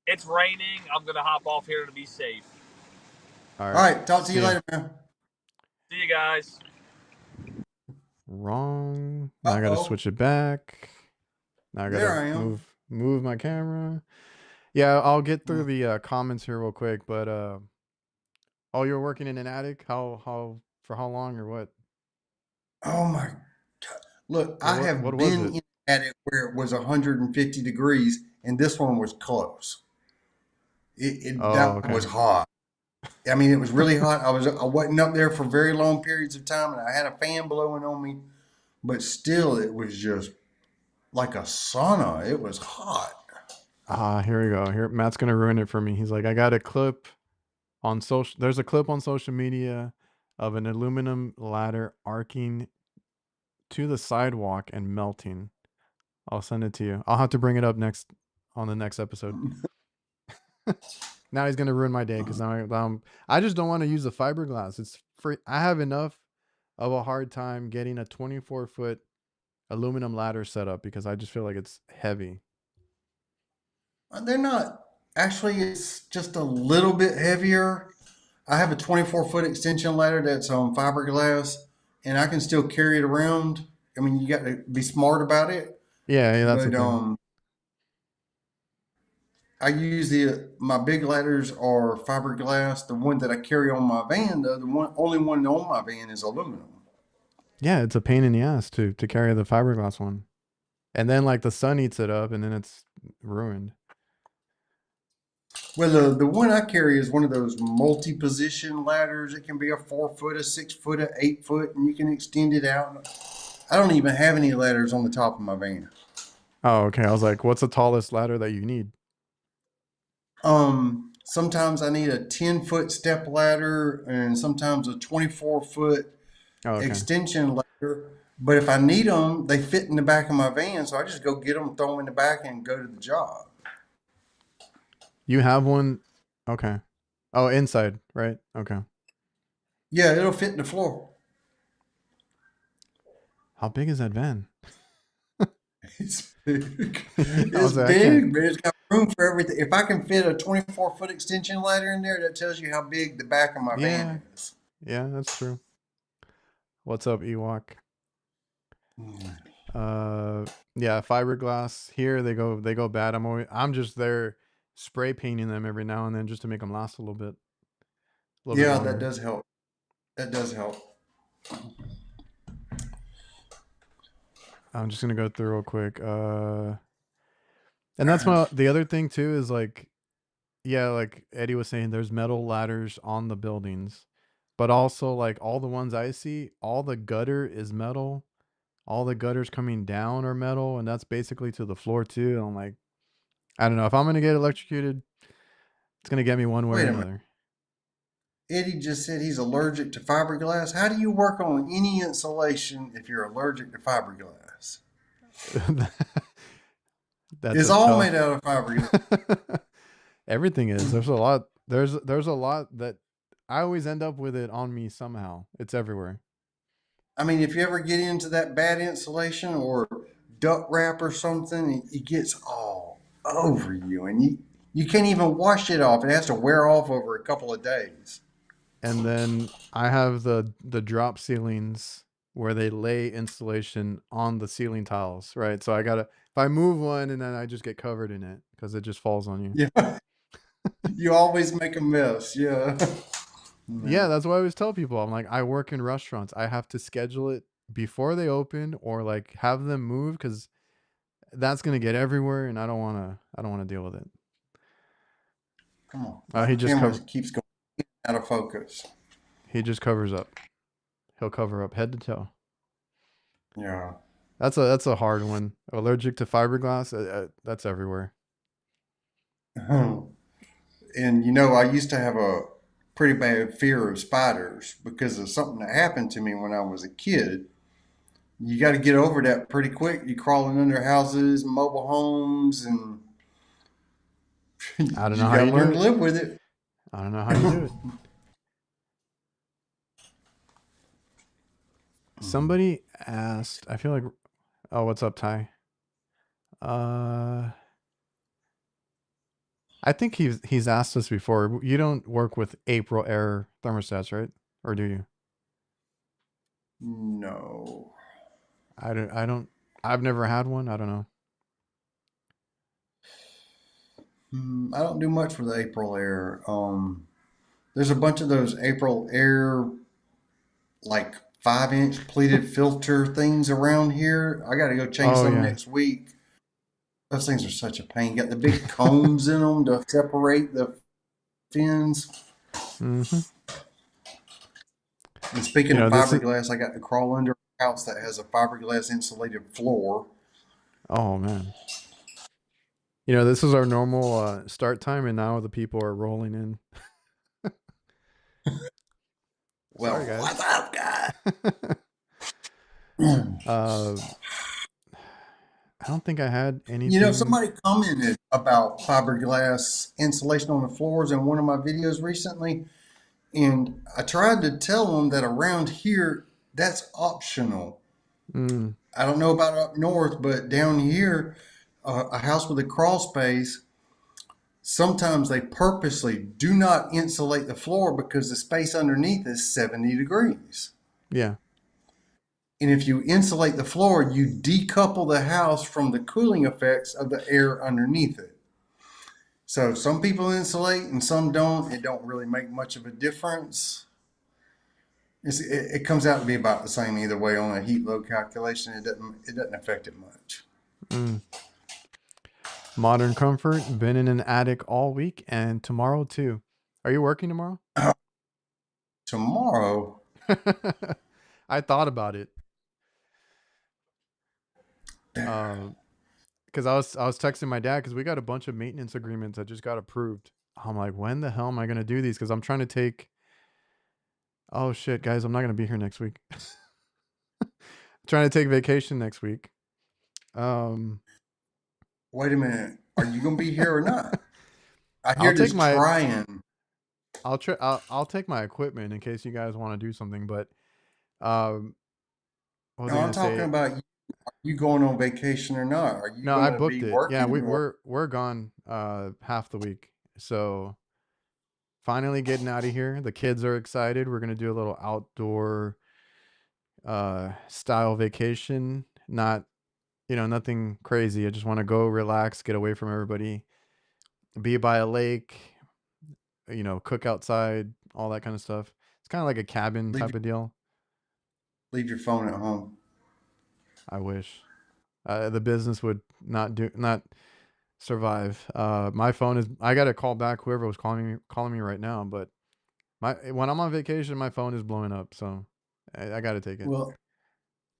Speaker 5: It's raining. I'm gonna hop off here to be safe.
Speaker 4: All right. Talk to you later, man.
Speaker 5: See you guys.
Speaker 2: Wrong. Now I gotta switch it back. Now I gotta move my camera. Yeah, I'll get through the comments here real quick. But oh, you're working in an attic? For how long or what?
Speaker 4: Oh my God! Look, I have been in an attic where it was 150 degrees, and this one was close. That was hot. I mean, it was really hot. I wasn't up there for very long periods of time, and I had a fan blowing on me, but still, it was just like a sauna. It was hot.
Speaker 2: Here we go. Here, Matt's gonna ruin it for me. He's like, I got a clip on social. There's a clip on social media of an aluminum ladder arcing to the sidewalk and melting. I'll send it to you. I'll have to bring it up on the next episode. Now he's gonna ruin my day because now I just don't want to use the fiberglass. It's free. I have enough of a hard time getting a 24-foot aluminum ladder set up because I just feel like it's heavy.
Speaker 4: They're not. Actually, it's just a little bit heavier. I have a 24-foot extension ladder that's on fiberglass, and I can still carry it around. I mean, you got to be smart about it.
Speaker 2: Yeah, that's the thing.
Speaker 4: I use my big ladders are fiberglass. The one that I carry on my van, only one on my van is aluminum.
Speaker 2: Yeah, it's a pain in the ass to carry the fiberglass one, and then like the sun eats it up, and then it's ruined.
Speaker 4: Well, the one I carry is one of those multi-position ladders. It can be a 4-foot, a 6-foot, a 8-foot, and you can extend it out. I don't even have any ladders on the top of my van.
Speaker 2: Oh, okay. I was like, what's the tallest ladder that you need?
Speaker 4: Sometimes I need a 10-foot step ladder and sometimes a 24-foot extension ladder. But if I need them, they fit in the back of my van, so I just go get them, throw them in the back, and go to the job.
Speaker 2: You have one? Okay. Oh, inside, right? Okay.
Speaker 4: Yeah, it'll fit in the floor.
Speaker 2: How big is that van?
Speaker 4: It's big. It's big, but it's got room for everything. If I can fit a 24-foot extension ladder in there, that tells you how big the back of my van is.
Speaker 2: Yeah, that's true. What's up, Ewok? Yeah, fiberglass here. They go bad. I'm just there spray painting them every now and then just to make them last a little bit.
Speaker 4: Yeah, that does help. That does help.
Speaker 2: I'm just gonna go through real quick. And that's the other thing too is like, yeah, like Eddie was saying, there's metal ladders on the buildings, but also like all the ones I see, all the gutter is metal, all the gutters coming down are metal, and that's basically to the floor too. And I'm like, I don't know if I'm gonna get electrocuted. It's gonna get me one way or another.
Speaker 4: Eddie just said he's allergic to fiberglass. How do you work on any insulation if you're allergic to fiberglass?
Speaker 2: That's
Speaker 4: It's
Speaker 2: a
Speaker 4: all
Speaker 2: tough.
Speaker 4: made out of fiberglass.
Speaker 2: Everything is. There's a lot. There's a lot that I always end up with it on me somehow. It's everywhere.
Speaker 4: I mean, if you ever get into that bad insulation or duct wrap or something, it gets all over you, and you can't even wash it off. It has to wear off over a couple of days.
Speaker 2: And then I have the drop ceilings where they lay insulation on the ceiling tiles, right? So I gotta if I move one and then I just get covered in it because it just falls on you.
Speaker 4: Yeah, you always make a mess. Yeah.
Speaker 2: Yeah, that's why I always tell people. I'm like, I work in restaurants. I have to schedule it before they open or like have them move because that's gonna get everywhere, and I don't wanna. I don't wanna deal with it.
Speaker 4: Come on,
Speaker 2: He
Speaker 4: my
Speaker 2: just
Speaker 4: camera keeps going out of focus.
Speaker 2: he just covers up. He'll cover up head to toe.
Speaker 4: Yeah.
Speaker 2: That's a hard one. Allergic to fiberglass. That's everywhere.
Speaker 4: And you know, I used to have a pretty bad fear of spiders because of something that happened to me when I was a kid. You got to get over that pretty quick. You crawling under houses, mobile homes, and
Speaker 2: I don't
Speaker 4: you
Speaker 2: know how
Speaker 4: got to
Speaker 2: you do
Speaker 4: learn to
Speaker 2: it.
Speaker 4: live with it.
Speaker 2: I don't know how you do it. Somebody asked. I feel like. Oh, what's up, Ty? I think he's asked us before. You don't work with April air thermostats, right? Or do you?
Speaker 4: No.
Speaker 2: I don't. I don't. I've never had one. I don't know.
Speaker 4: I don't do much for the April Air. There's a bunch of those April Air, like 5-inch pleated filter things around here. I got to go change
Speaker 2: Oh
Speaker 4: some
Speaker 2: yeah.
Speaker 4: next week. Those things are such a pain. You got the big combs in them to separate the fins.
Speaker 2: Mm-hmm.
Speaker 4: And speaking
Speaker 2: You
Speaker 4: of
Speaker 2: know this is.
Speaker 4: fiberglass, I got to crawl under a house that has a fiberglass insulated floor.
Speaker 2: Oh man. You know this is our normal start time, and now the people are rolling in.
Speaker 4: Well,
Speaker 2: Sorry, guys.
Speaker 4: what's up, guys?
Speaker 2: uh, I don't think I had
Speaker 4: You know,
Speaker 2: anything.
Speaker 4: somebody commented about fiberglass insulation on the floors in one of my videos recently, and I tried to tell them that around here, that's optional.
Speaker 2: Mm,
Speaker 4: I don't know about up north, but down here, a house with a crawl space, sometimes they purposely do not insulate the floor because the space underneath is 70 degrees.
Speaker 2: yeah.
Speaker 4: And if you insulate the floor, you decouple the house from the cooling effects of the air underneath it. So some people insulate and some don't. It don't really make much of a difference. It comes out to be about the same either way on a heat load calculation. It doesn't affect it much.
Speaker 2: Mm. Modern comfort. Been in an attic all week and tomorrow too. Are you working tomorrow?
Speaker 4: Tomorrow,
Speaker 2: I thought about it. Because I was texting my dad because we got a bunch of maintenance agreements that just got approved. I'm like, when the hell am I gonna do these? Because I'm trying to take. Oh shit, guys, I'm not gonna be here next week. Trying to take vacation next week.
Speaker 4: wait a minute. Are you going to be here or not? I
Speaker 2: I'll
Speaker 4: hear
Speaker 2: take
Speaker 4: this
Speaker 2: my
Speaker 4: trying.
Speaker 2: I'll take my equipment in case you guys want to do something. But what was I
Speaker 4: No, I'm
Speaker 2: gonna
Speaker 4: talking
Speaker 2: say?
Speaker 4: about you going on vacation or not. Are you
Speaker 2: No,
Speaker 4: going
Speaker 2: I
Speaker 4: to be
Speaker 2: booked it. Yeah,
Speaker 4: working or?
Speaker 2: we're gone half the week. So finally getting out of here. The kids are excited. We're gonna do a little outdoor style vacation. Not nothing crazy. I just want to go relax, get away from everybody, be by a lake, cook outside, all that kind of stuff. It's kind of like a cabin
Speaker 4: Leave
Speaker 2: type of deal.
Speaker 4: leave your phone at home.
Speaker 2: I wish. The business would not survive. My phone is. I got to call back whoever was calling me right now. But when I'm on vacation, my phone is blowing up. So I got to take it.
Speaker 4: Well,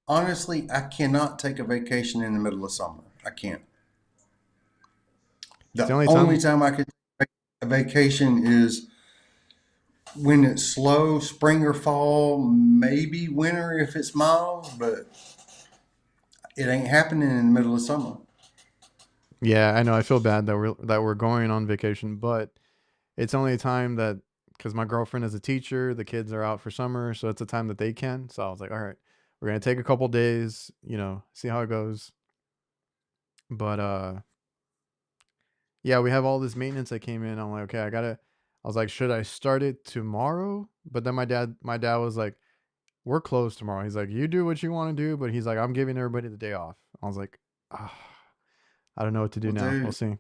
Speaker 4: honestly, I cannot take a vacation in the middle of summer. I can't.
Speaker 2: It's the
Speaker 4: The
Speaker 2: only
Speaker 4: only
Speaker 2: time.
Speaker 4: time I could take a vacation is when it's slow, spring or fall, maybe winter if it's mild, but it ain't happening in the middle of summer.
Speaker 2: Yeah, I know. I feel bad that we're going on vacation, but it's only a time that because my girlfriend is a teacher, the kids are out for summer, so it's a time that they can. So I was like, all right, we're gonna take a couple days, see how it goes. But yeah, we have all this maintenance that came in. I'm like, okay, I was like, should I start it tomorrow? But then my dad was like, we're closed tomorrow. He's like, you do what you want to do, but he's like, I'm giving everybody the day off. I was like, ah, I don't know what to do
Speaker 4: Well,
Speaker 2: now. We'll
Speaker 4: dude,
Speaker 2: see.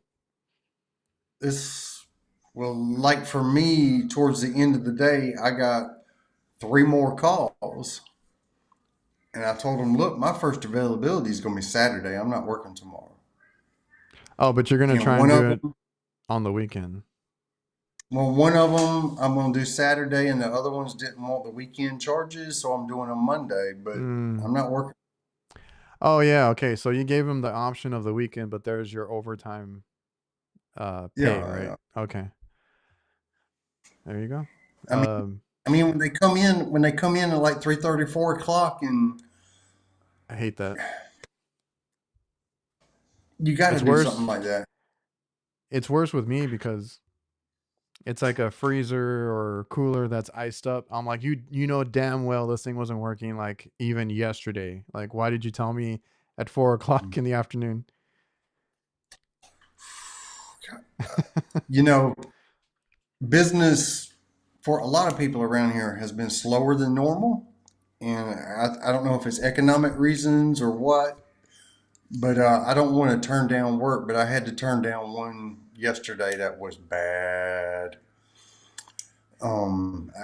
Speaker 4: this, well, like for me, towards the end of the day, I got 3 more calls. And I told them, look, my first availability is going to be Saturday. I'm not working tomorrow.
Speaker 2: Oh, but you're gonna
Speaker 4: And
Speaker 2: try and
Speaker 4: one of
Speaker 2: do it
Speaker 4: them,
Speaker 2: on the weekend.
Speaker 4: well, one of them I'm going to do Saturday, and the other ones didn't want the weekend charges, so I'm doing them Monday. But
Speaker 2: Mm.
Speaker 4: I'm not working.
Speaker 2: Oh yeah, okay. So you gave him the option of the weekend, but there's your overtime pay,
Speaker 4: Yeah,
Speaker 2: right?
Speaker 4: yeah.
Speaker 2: Okay. There you go.
Speaker 4: I mean,
Speaker 2: Um
Speaker 4: when they come in at like 3:30, 4 o'clock, and
Speaker 2: I hate that.
Speaker 4: you got to
Speaker 2: It's
Speaker 4: do something
Speaker 2: worse.
Speaker 4: like that.
Speaker 2: It's worse with me because it's like a freezer or cooler that's iced up. I'm like, you know damn well this thing wasn't working like even yesterday. Like, why did you tell me at 4 o'clock in the afternoon?
Speaker 4: You know, business for a lot of people around here has been slower than normal. And I don't know if it's economic reasons or what, but I don't want to turn down work, but I had to turn down one yesterday that was bad.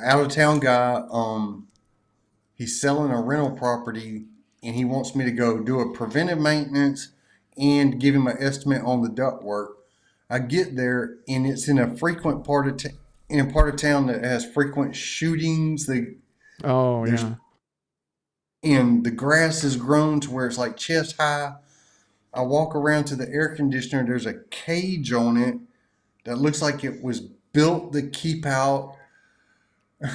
Speaker 4: Out of town guy, he's selling a rental property and he wants me to go do a preventive maintenance and give him an estimate on the duct work. I get there and it's in a frequent part of in a part of town that has frequent shootings.
Speaker 2: Oh
Speaker 4: There's
Speaker 2: yeah.
Speaker 4: and the grass is grown to where it's like chest high. I walk around to the air conditioner. There's a cage on it that looks like it was built to keep out.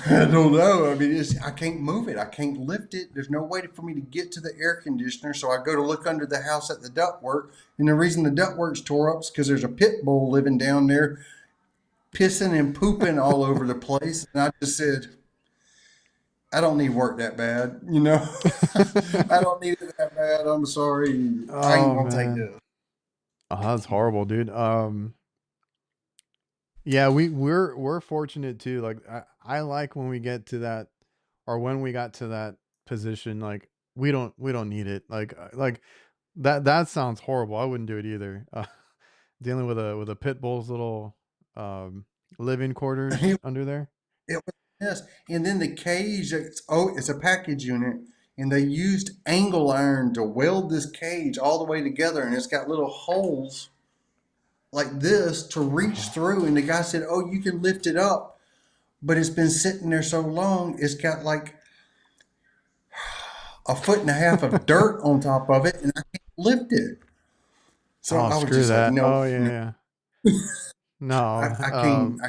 Speaker 4: I don't know. I mean, I can't move it. I can't lift it. There's no way for me to get to the air conditioner. So I go to look under the house at the ductwork. And the reason the ductwork's tore up is because there's a pit bull living down there pissing and pooping all over the place. And I just said, I don't need work that bad. I don't need it that bad. I'm sorry. I ain't
Speaker 2: Oh
Speaker 4: going to take
Speaker 2: man.
Speaker 4: this.
Speaker 2: Oh, that's horrible, dude. Yeah, we're fortunate too. Like I like when we get to that or when we got to that position, like we don't need it. Like that sounds horrible. I wouldn't do it either. Dealing with a pit bull's little um living quarters under there.
Speaker 4: It was yes, and then the cage. It's a package unit, and they used angle iron to weld this cage all the way together, and it's got little holes like this to reach
Speaker 2: Oh,
Speaker 4: through. And the guy said, "Oh, you can lift it up," but it's been sitting there so long, it's got like a foot and a half of dirt on top of it, and I can't lift it. So
Speaker 2: oh,
Speaker 4: I was
Speaker 2: screw
Speaker 4: just like,
Speaker 2: that.
Speaker 4: "No,
Speaker 2: Oh yeah, yeah. No.
Speaker 4: I can't."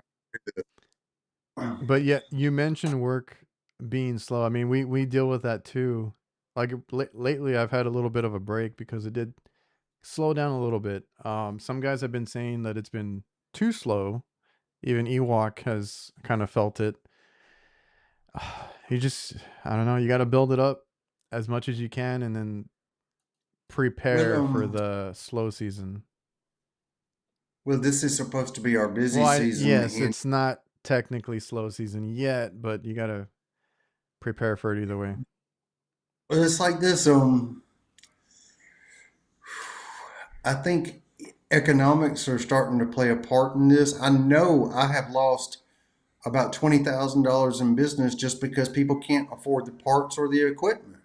Speaker 2: But yet you mentioned work being slow. I mean, we deal with that too. Like lately, I've had a little bit of a break because it did slow down a little bit. Some guys have been saying that it's been too slow. Even Ewok has kind of felt it. You just, I don't know. You got to build it up as much as you can, and then
Speaker 4: Well,
Speaker 2: prepare for the slow season.
Speaker 4: this is supposed to be our busy
Speaker 2: Well,
Speaker 4: season,
Speaker 2: yes,
Speaker 4: and
Speaker 2: it's not technically slow season yet, but you got to prepare for it either way.
Speaker 4: it's like this. I think economics are starting to play a part in this. I know I have lost about $20,000 in business just because people can't afford the parts or the equipment.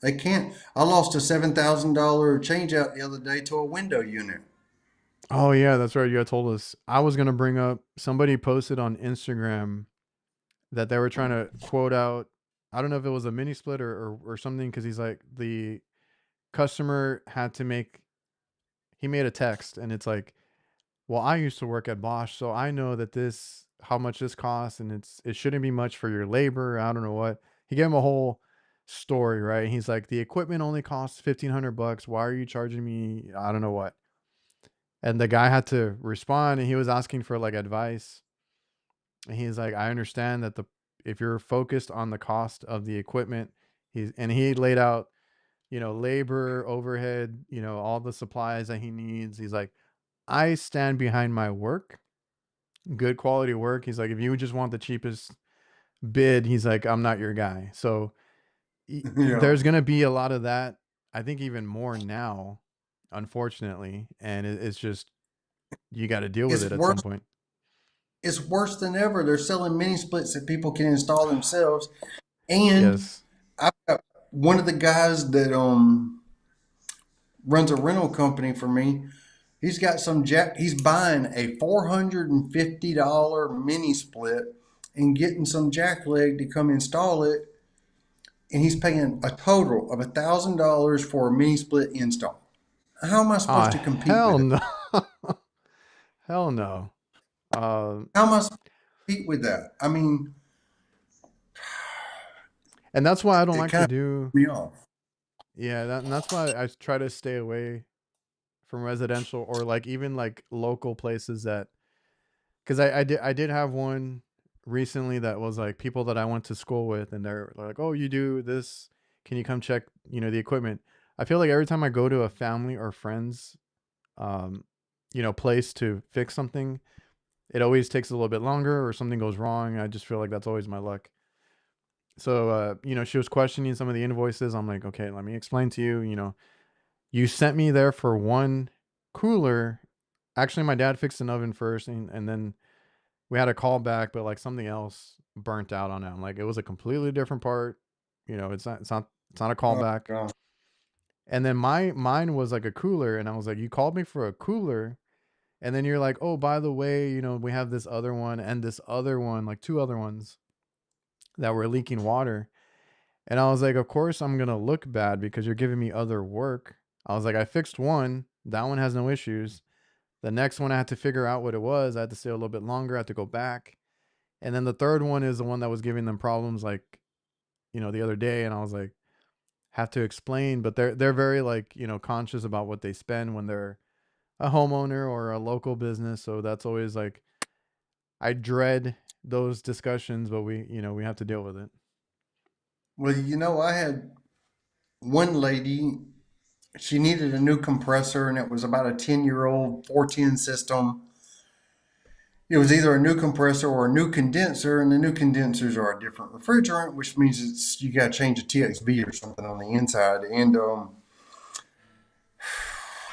Speaker 4: They can't. I lost a $7,000 change out the other day to a window unit.
Speaker 2: Oh yeah, that's right. You had told us. I was gonna bring up somebody posted on Instagram that they were trying to quote out. I don't know if it was a mini split or something because he's like the customer had to make. He made a text and it's like, well, I used to work at Bosch, so I know that this how much this costs, and it shouldn't be much for your labor. I don't know what. He gave him a whole story, right? He's like, the equipment only costs $1,500. Why are you charging me? I don't know what. And the guy had to respond, and he was asking for like advice. And he's like, I understand that if you're focused on the cost of the equipment, he laid out, labor, overhead, all the supplies that he needs. He's like, I stand behind my work, good quality work. He's like, if you just want the cheapest bid, he's like, I'm not your guy. So
Speaker 4: Yeah.
Speaker 2: there's going to be a lot of that. I think even more now, unfortunately. And it's just, you got to deal with
Speaker 4: It's
Speaker 2: it at
Speaker 4: worse.
Speaker 2: some point.
Speaker 4: It's worse than ever. They're selling mini splits that people can install themselves. And
Speaker 2: Yes.
Speaker 4: I've got one of the guys that runs a rental company for me. He's got some jack. He's buying a $450 mini split and getting some jackleg to come install it, and he's paying a total of $1,000 for a mini split install. How am I supposed to compete
Speaker 2: Hell
Speaker 4: with it?
Speaker 2: no. Hell no.
Speaker 4: How am I supposed to compete with that? I mean,
Speaker 2: And that's why I don't
Speaker 4: it
Speaker 2: like
Speaker 4: kind
Speaker 2: to
Speaker 4: of
Speaker 2: do,
Speaker 4: me off.
Speaker 2: yeah, and that's why I try to stay away from residential, or like even like local places that, because I did have one recently that was like people that I went to school with, and they're like, oh, you do this, can you come check, the equipment? I feel like every time I go to a family or friends, um, place to fix something, it always takes a little bit longer, or something goes wrong. I just feel like that's always my luck. So, she was questioning some of the invoices. I'm like, okay, let me explain to you, you sent me there for one cooler. Actually, my dad fixed an oven first, and then we had a call back, but like something else burnt out on it. I'm like, it was a completely different part. It's not a
Speaker 4: Oh,
Speaker 2: callback.
Speaker 4: God.
Speaker 2: And then mine was like a cooler, and I was like, you called me for a cooler, and then you're like, oh, by the way, we have this other one and this other one, like two other ones that were leaking water. And I was like, of course I'm gonna look bad because you're giving me other work. I was like, I fixed one, that one has no issues. The next one I had to figure out what it was. I had to stay a little bit longer, I had to go back. And then the third one is the one that was giving them problems, like, the other day. And I was like, have to explain, but they're very like, conscious about what they spend when they're a homeowner or a local business. So that's always like, I dread those discussions, but we have to deal with it.
Speaker 4: Well, I had one lady. She needed a new compressor, and it was about a 10-year-old 410 system. It was either a new compressor or a new condenser, and the new condensers are a different refrigerant, which means you got to change a TXV or something on the inside. And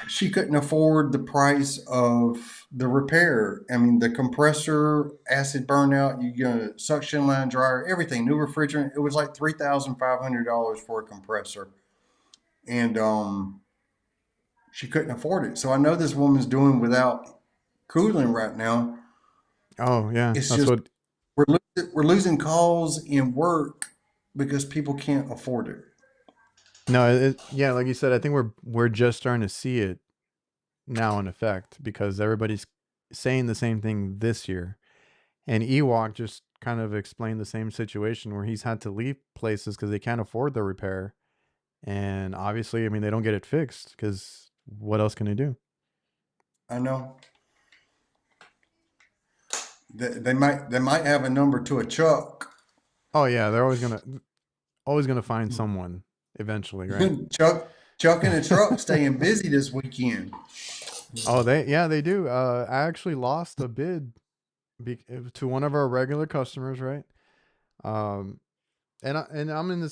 Speaker 4: she couldn't afford the price of the repair. I mean, the compressor, acid burnout, you get a suction line dryer, everything, new refrigerant. It was like $3,500 for a compressor, and she couldn't afford it. So I know this woman's doing without cooling right now.
Speaker 2: Oh yeah,
Speaker 4: It's
Speaker 2: that's
Speaker 4: just
Speaker 2: what.
Speaker 4: we're losing calls in work because people can't afford it.
Speaker 2: No, yeah, like you said, I think we're just starting to see it now in effect, because everybody's saying the same thing this year. And Ewok just kind of explained the same situation where he's had to leave places because they can't afford the repair. And obviously, I mean, they don't get it fixed because what else can they do?
Speaker 4: I know they might have a number to a Chuck.
Speaker 2: Oh yeah, they're always gonna find someone eventually, right?
Speaker 4: Chuck and the truck staying busy this weekend.
Speaker 2: Oh, they do. I actually lost a bid to one of our regular customers, right? Um, and I'm in the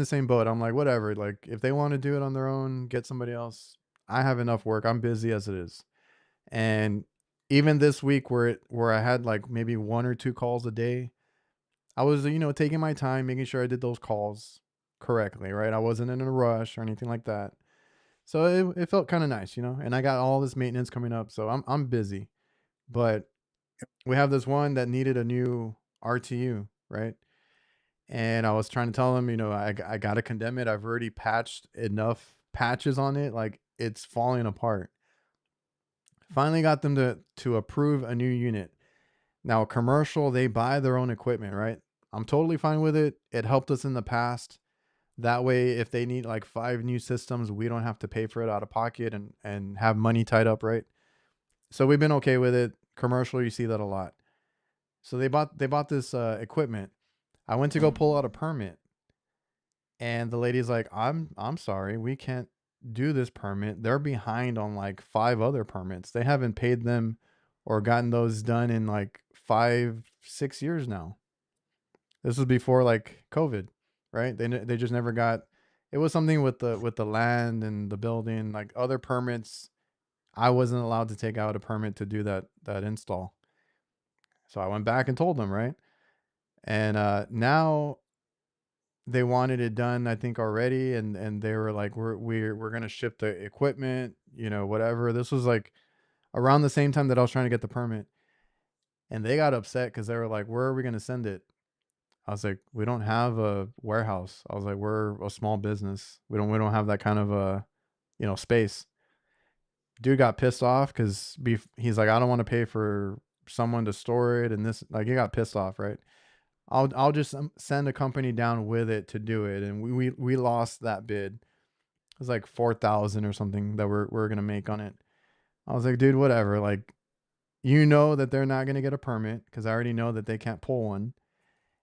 Speaker 2: same boat. I'm like, whatever. Like, if they want to do it on their own, get somebody else. I have enough work. I'm busy as it is. And even this week, where I had like maybe one or two calls a day, I was taking my time, making sure I did those calls correctly, right? I wasn't in a rush or anything like that. So it felt kind of nice, And I got all this maintenance coming up, so I'm busy. But we have this one that needed a new RTU, right? And I was trying to tell them, I got to condemn it. I've already patched enough patches on it. Like, it's falling apart. Finally got them to approve a new unit. Now, commercial, they buy their own equipment, right? I'm totally fine with it. It helped us in the past. That way, if they need like 5 new systems, we don't have to pay for it out of pocket and have money tied up, right? So we've been okay with it. Commercial, you see that a lot. So they bought this equipment. I went to go pull out a permit, and the lady's like, I'm sorry, we can't do this permit. They're behind on like 5 other permits. They haven't paid them or gotten those done in like 5-6 years now. This was before like COVID, right? They just never got. It was something with the land and the building, like other permits. I wasn't allowed to take out a permit to do that install. So I went back and told them, right? And now they wanted it done, I think already, and they were like, we're gonna ship the equipment, whatever. This was like around the same time that I was trying to get the permit, and they got upset because they were like, where are we gonna send it? I was like, we don't have a warehouse. I was like, we're a small business. We don't have that kind of space. Dude got pissed off because he's like, I don't want to pay for someone to store it, and this, like, he got pissed off, right? I'll just send a company down with it to do it, and we lost that bid. It was like 4,000 or something that we're gonna make on it. I was like, dude, whatever. Like, that they're not gonna get a permit because I already know that they can't pull one,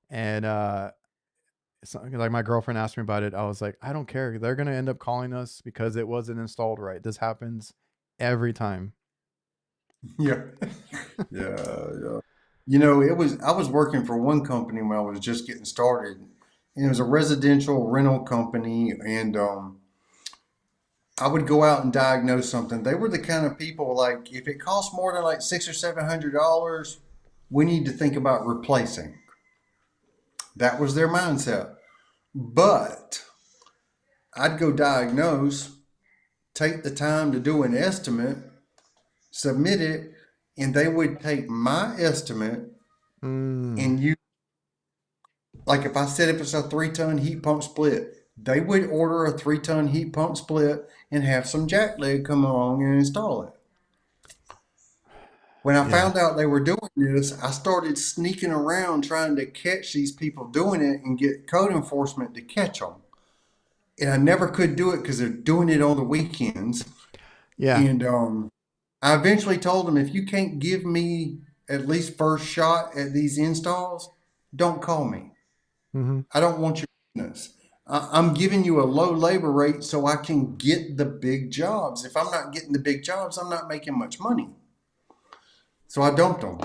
Speaker 2: and like my girlfriend asked me about it. I was like, I don't care. They're gonna end up calling us because it wasn't installed right. This happens every time.
Speaker 4: Yeah. Yeah. I was working for one company when I was just getting started, and it was a residential rental company, and I would go out and diagnose something. They were the kind of people, like, if it costs more than like $600 or $700, we need to think about replacing. That was their mindset. But I'd go diagnose, take the time to do an estimate, submit it, and they would take my estimate and you, like, if I said if it's a 3-ton heat pump split, they would order a 3-ton heat pump split and have some jackleg come along and install it. When I
Speaker 2: Yeah.
Speaker 4: found out they were doing this, I started sneaking around trying to catch these people doing it and get code enforcement to catch them. And I never could do it because they're doing it on the weekends.
Speaker 2: Yeah.
Speaker 4: And I eventually told them, if you can't give me at least first shot at these installs, don't call me.
Speaker 2: Mm-hmm.
Speaker 4: I don't want your business. I'm giving you a low labor rate so I can get the big jobs. If I'm not getting the big jobs, I'm not making much money. So I dumped them.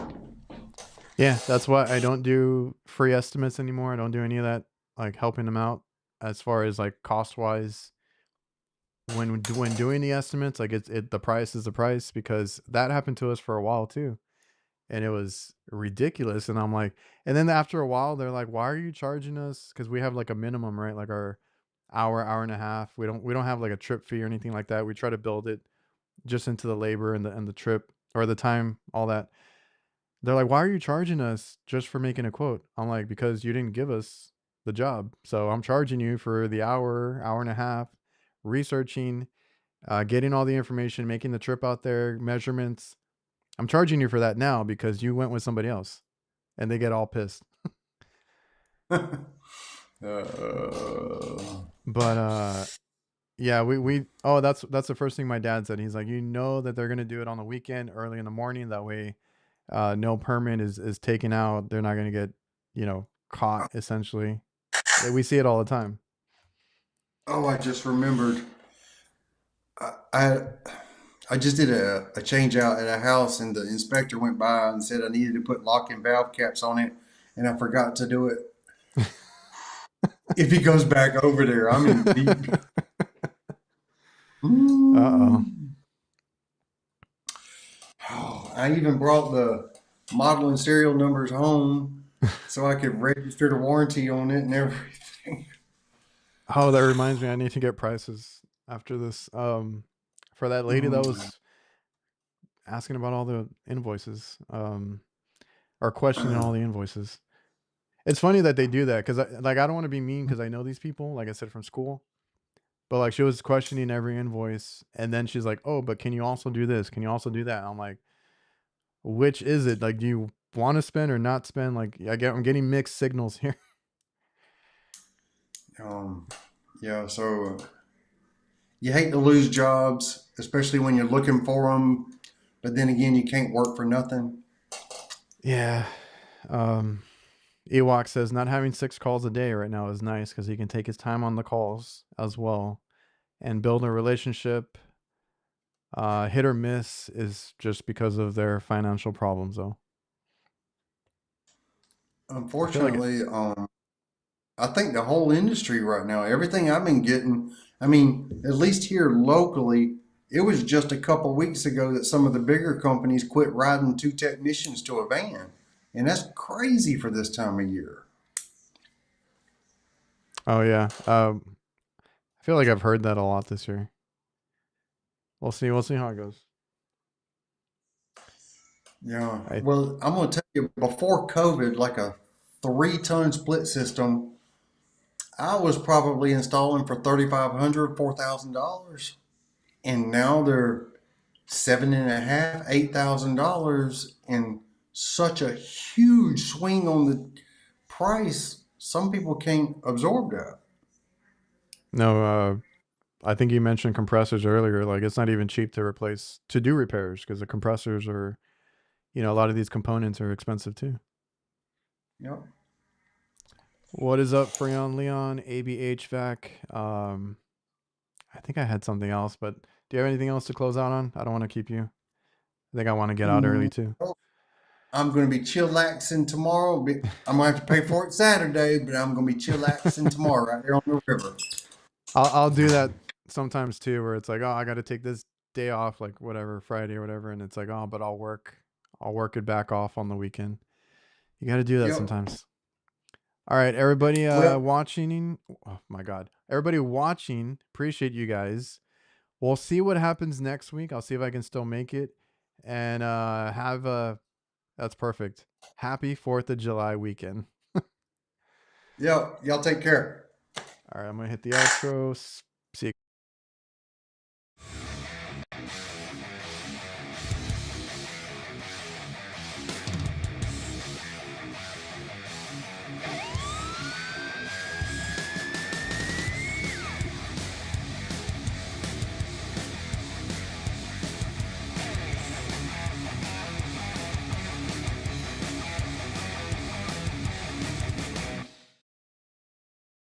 Speaker 2: Yeah, that's why I don't do free estimates anymore. I don't do any of that, like helping them out as far as like cost wise. When doing the estimates, like the price is the price, because that happened to us for a while too, and it was ridiculous. And I'm like, and then after a while, they're like, "Why are you charging us?" Because we have like a minimum, right? Like our hour and a half. We don't have like a trip fee or anything like that. We try to build it just into the labor and the trip or the time, all that. They're like, why are you charging us just for making a quote? I'm like, because you didn't give us the job. So I'm charging you for the hour and a half, researching, getting all the information, making the trip out there, measurements. I'm charging you for that now because you went with somebody else. And they get all pissed. But yeah, that's the first thing my dad said. He's like, that they're gonna do it on the weekend, early in the morning. That way no permit is taken out. They're not going to get, caught essentially. We see it all the time.
Speaker 4: Oh, I just remembered. I I just did a change out at a house, and the inspector went by and said I needed to put lock and valve caps on it, and I forgot to do it. If he goes back over there, I'm in deep.
Speaker 2: Uh-oh.
Speaker 4: I even brought the model and serial numbers home so I could register the warranty on it and everything.
Speaker 2: Oh, that reminds me, I need to get prices after this. For that lady that was asking about all the invoices, or questioning all the invoices. It's funny that they do that because I don't want to be mean because I know these people, like I said, from school. But like she was questioning every invoice, and then she's like, "Oh, but can you also do this? Can you also do that?" I'm like, "Which is it? Like, do you want to spend or not spend. Like I'm getting mixed signals here.
Speaker 4: Yeah, so you hate to lose jobs, especially when you're looking for them, but then again, you can't work for nothing.
Speaker 2: Yeah. Ewok says not having 6 calls a day right now is nice because he can take his time on the calls as well and build a relationship. Hit or miss is just because of their financial problems, though.
Speaker 4: Unfortunately, I think the whole industry right now, everything I've been getting, I mean, at least here locally, it was just a couple weeks ago that some of the bigger companies quit riding 2 technicians to a van. And that's crazy for this time of year.
Speaker 2: Oh yeah. I feel like I've heard that a lot this year. We'll see. We'll see how it goes.
Speaker 4: Yeah. Well, I'm going to tell you, before COVID, like a 3-ton split system, I was probably installing for $3,500, $4,000. And now they're $7,500, $8,000, and such a huge swing on the price. Some people can't absorb that.
Speaker 2: No, I think you mentioned compressors earlier. Like it's not even cheap to do repairs because the compressors are, a lot of these components are expensive too.
Speaker 4: Yep.
Speaker 2: What is up, Freon Leon, AB HVAC? I think I had something else, but do you have anything else to close out on? I don't want to keep you. I think I want to get out early too.
Speaker 4: I'm going to be chillaxing tomorrow. I'm going to have to pay for it Saturday, but I'm going to be chillaxing tomorrow right here on the river.
Speaker 2: I'll do that sometimes too, where it's like, oh, I got to take this day off, like whatever, Friday or whatever, and it's like, oh, but I'll work it back off on the weekend. You got to do that
Speaker 4: Yep.
Speaker 2: sometimes. All right, everybody
Speaker 4: Well-
Speaker 2: watching. Oh my God, everybody watching. Appreciate you guys. We'll see what happens next week. I'll see if I can still make it, and that's perfect. Happy 4th of July weekend.
Speaker 4: Yep. Y'all take care.
Speaker 2: All right, I'm gonna hit the outro. See you.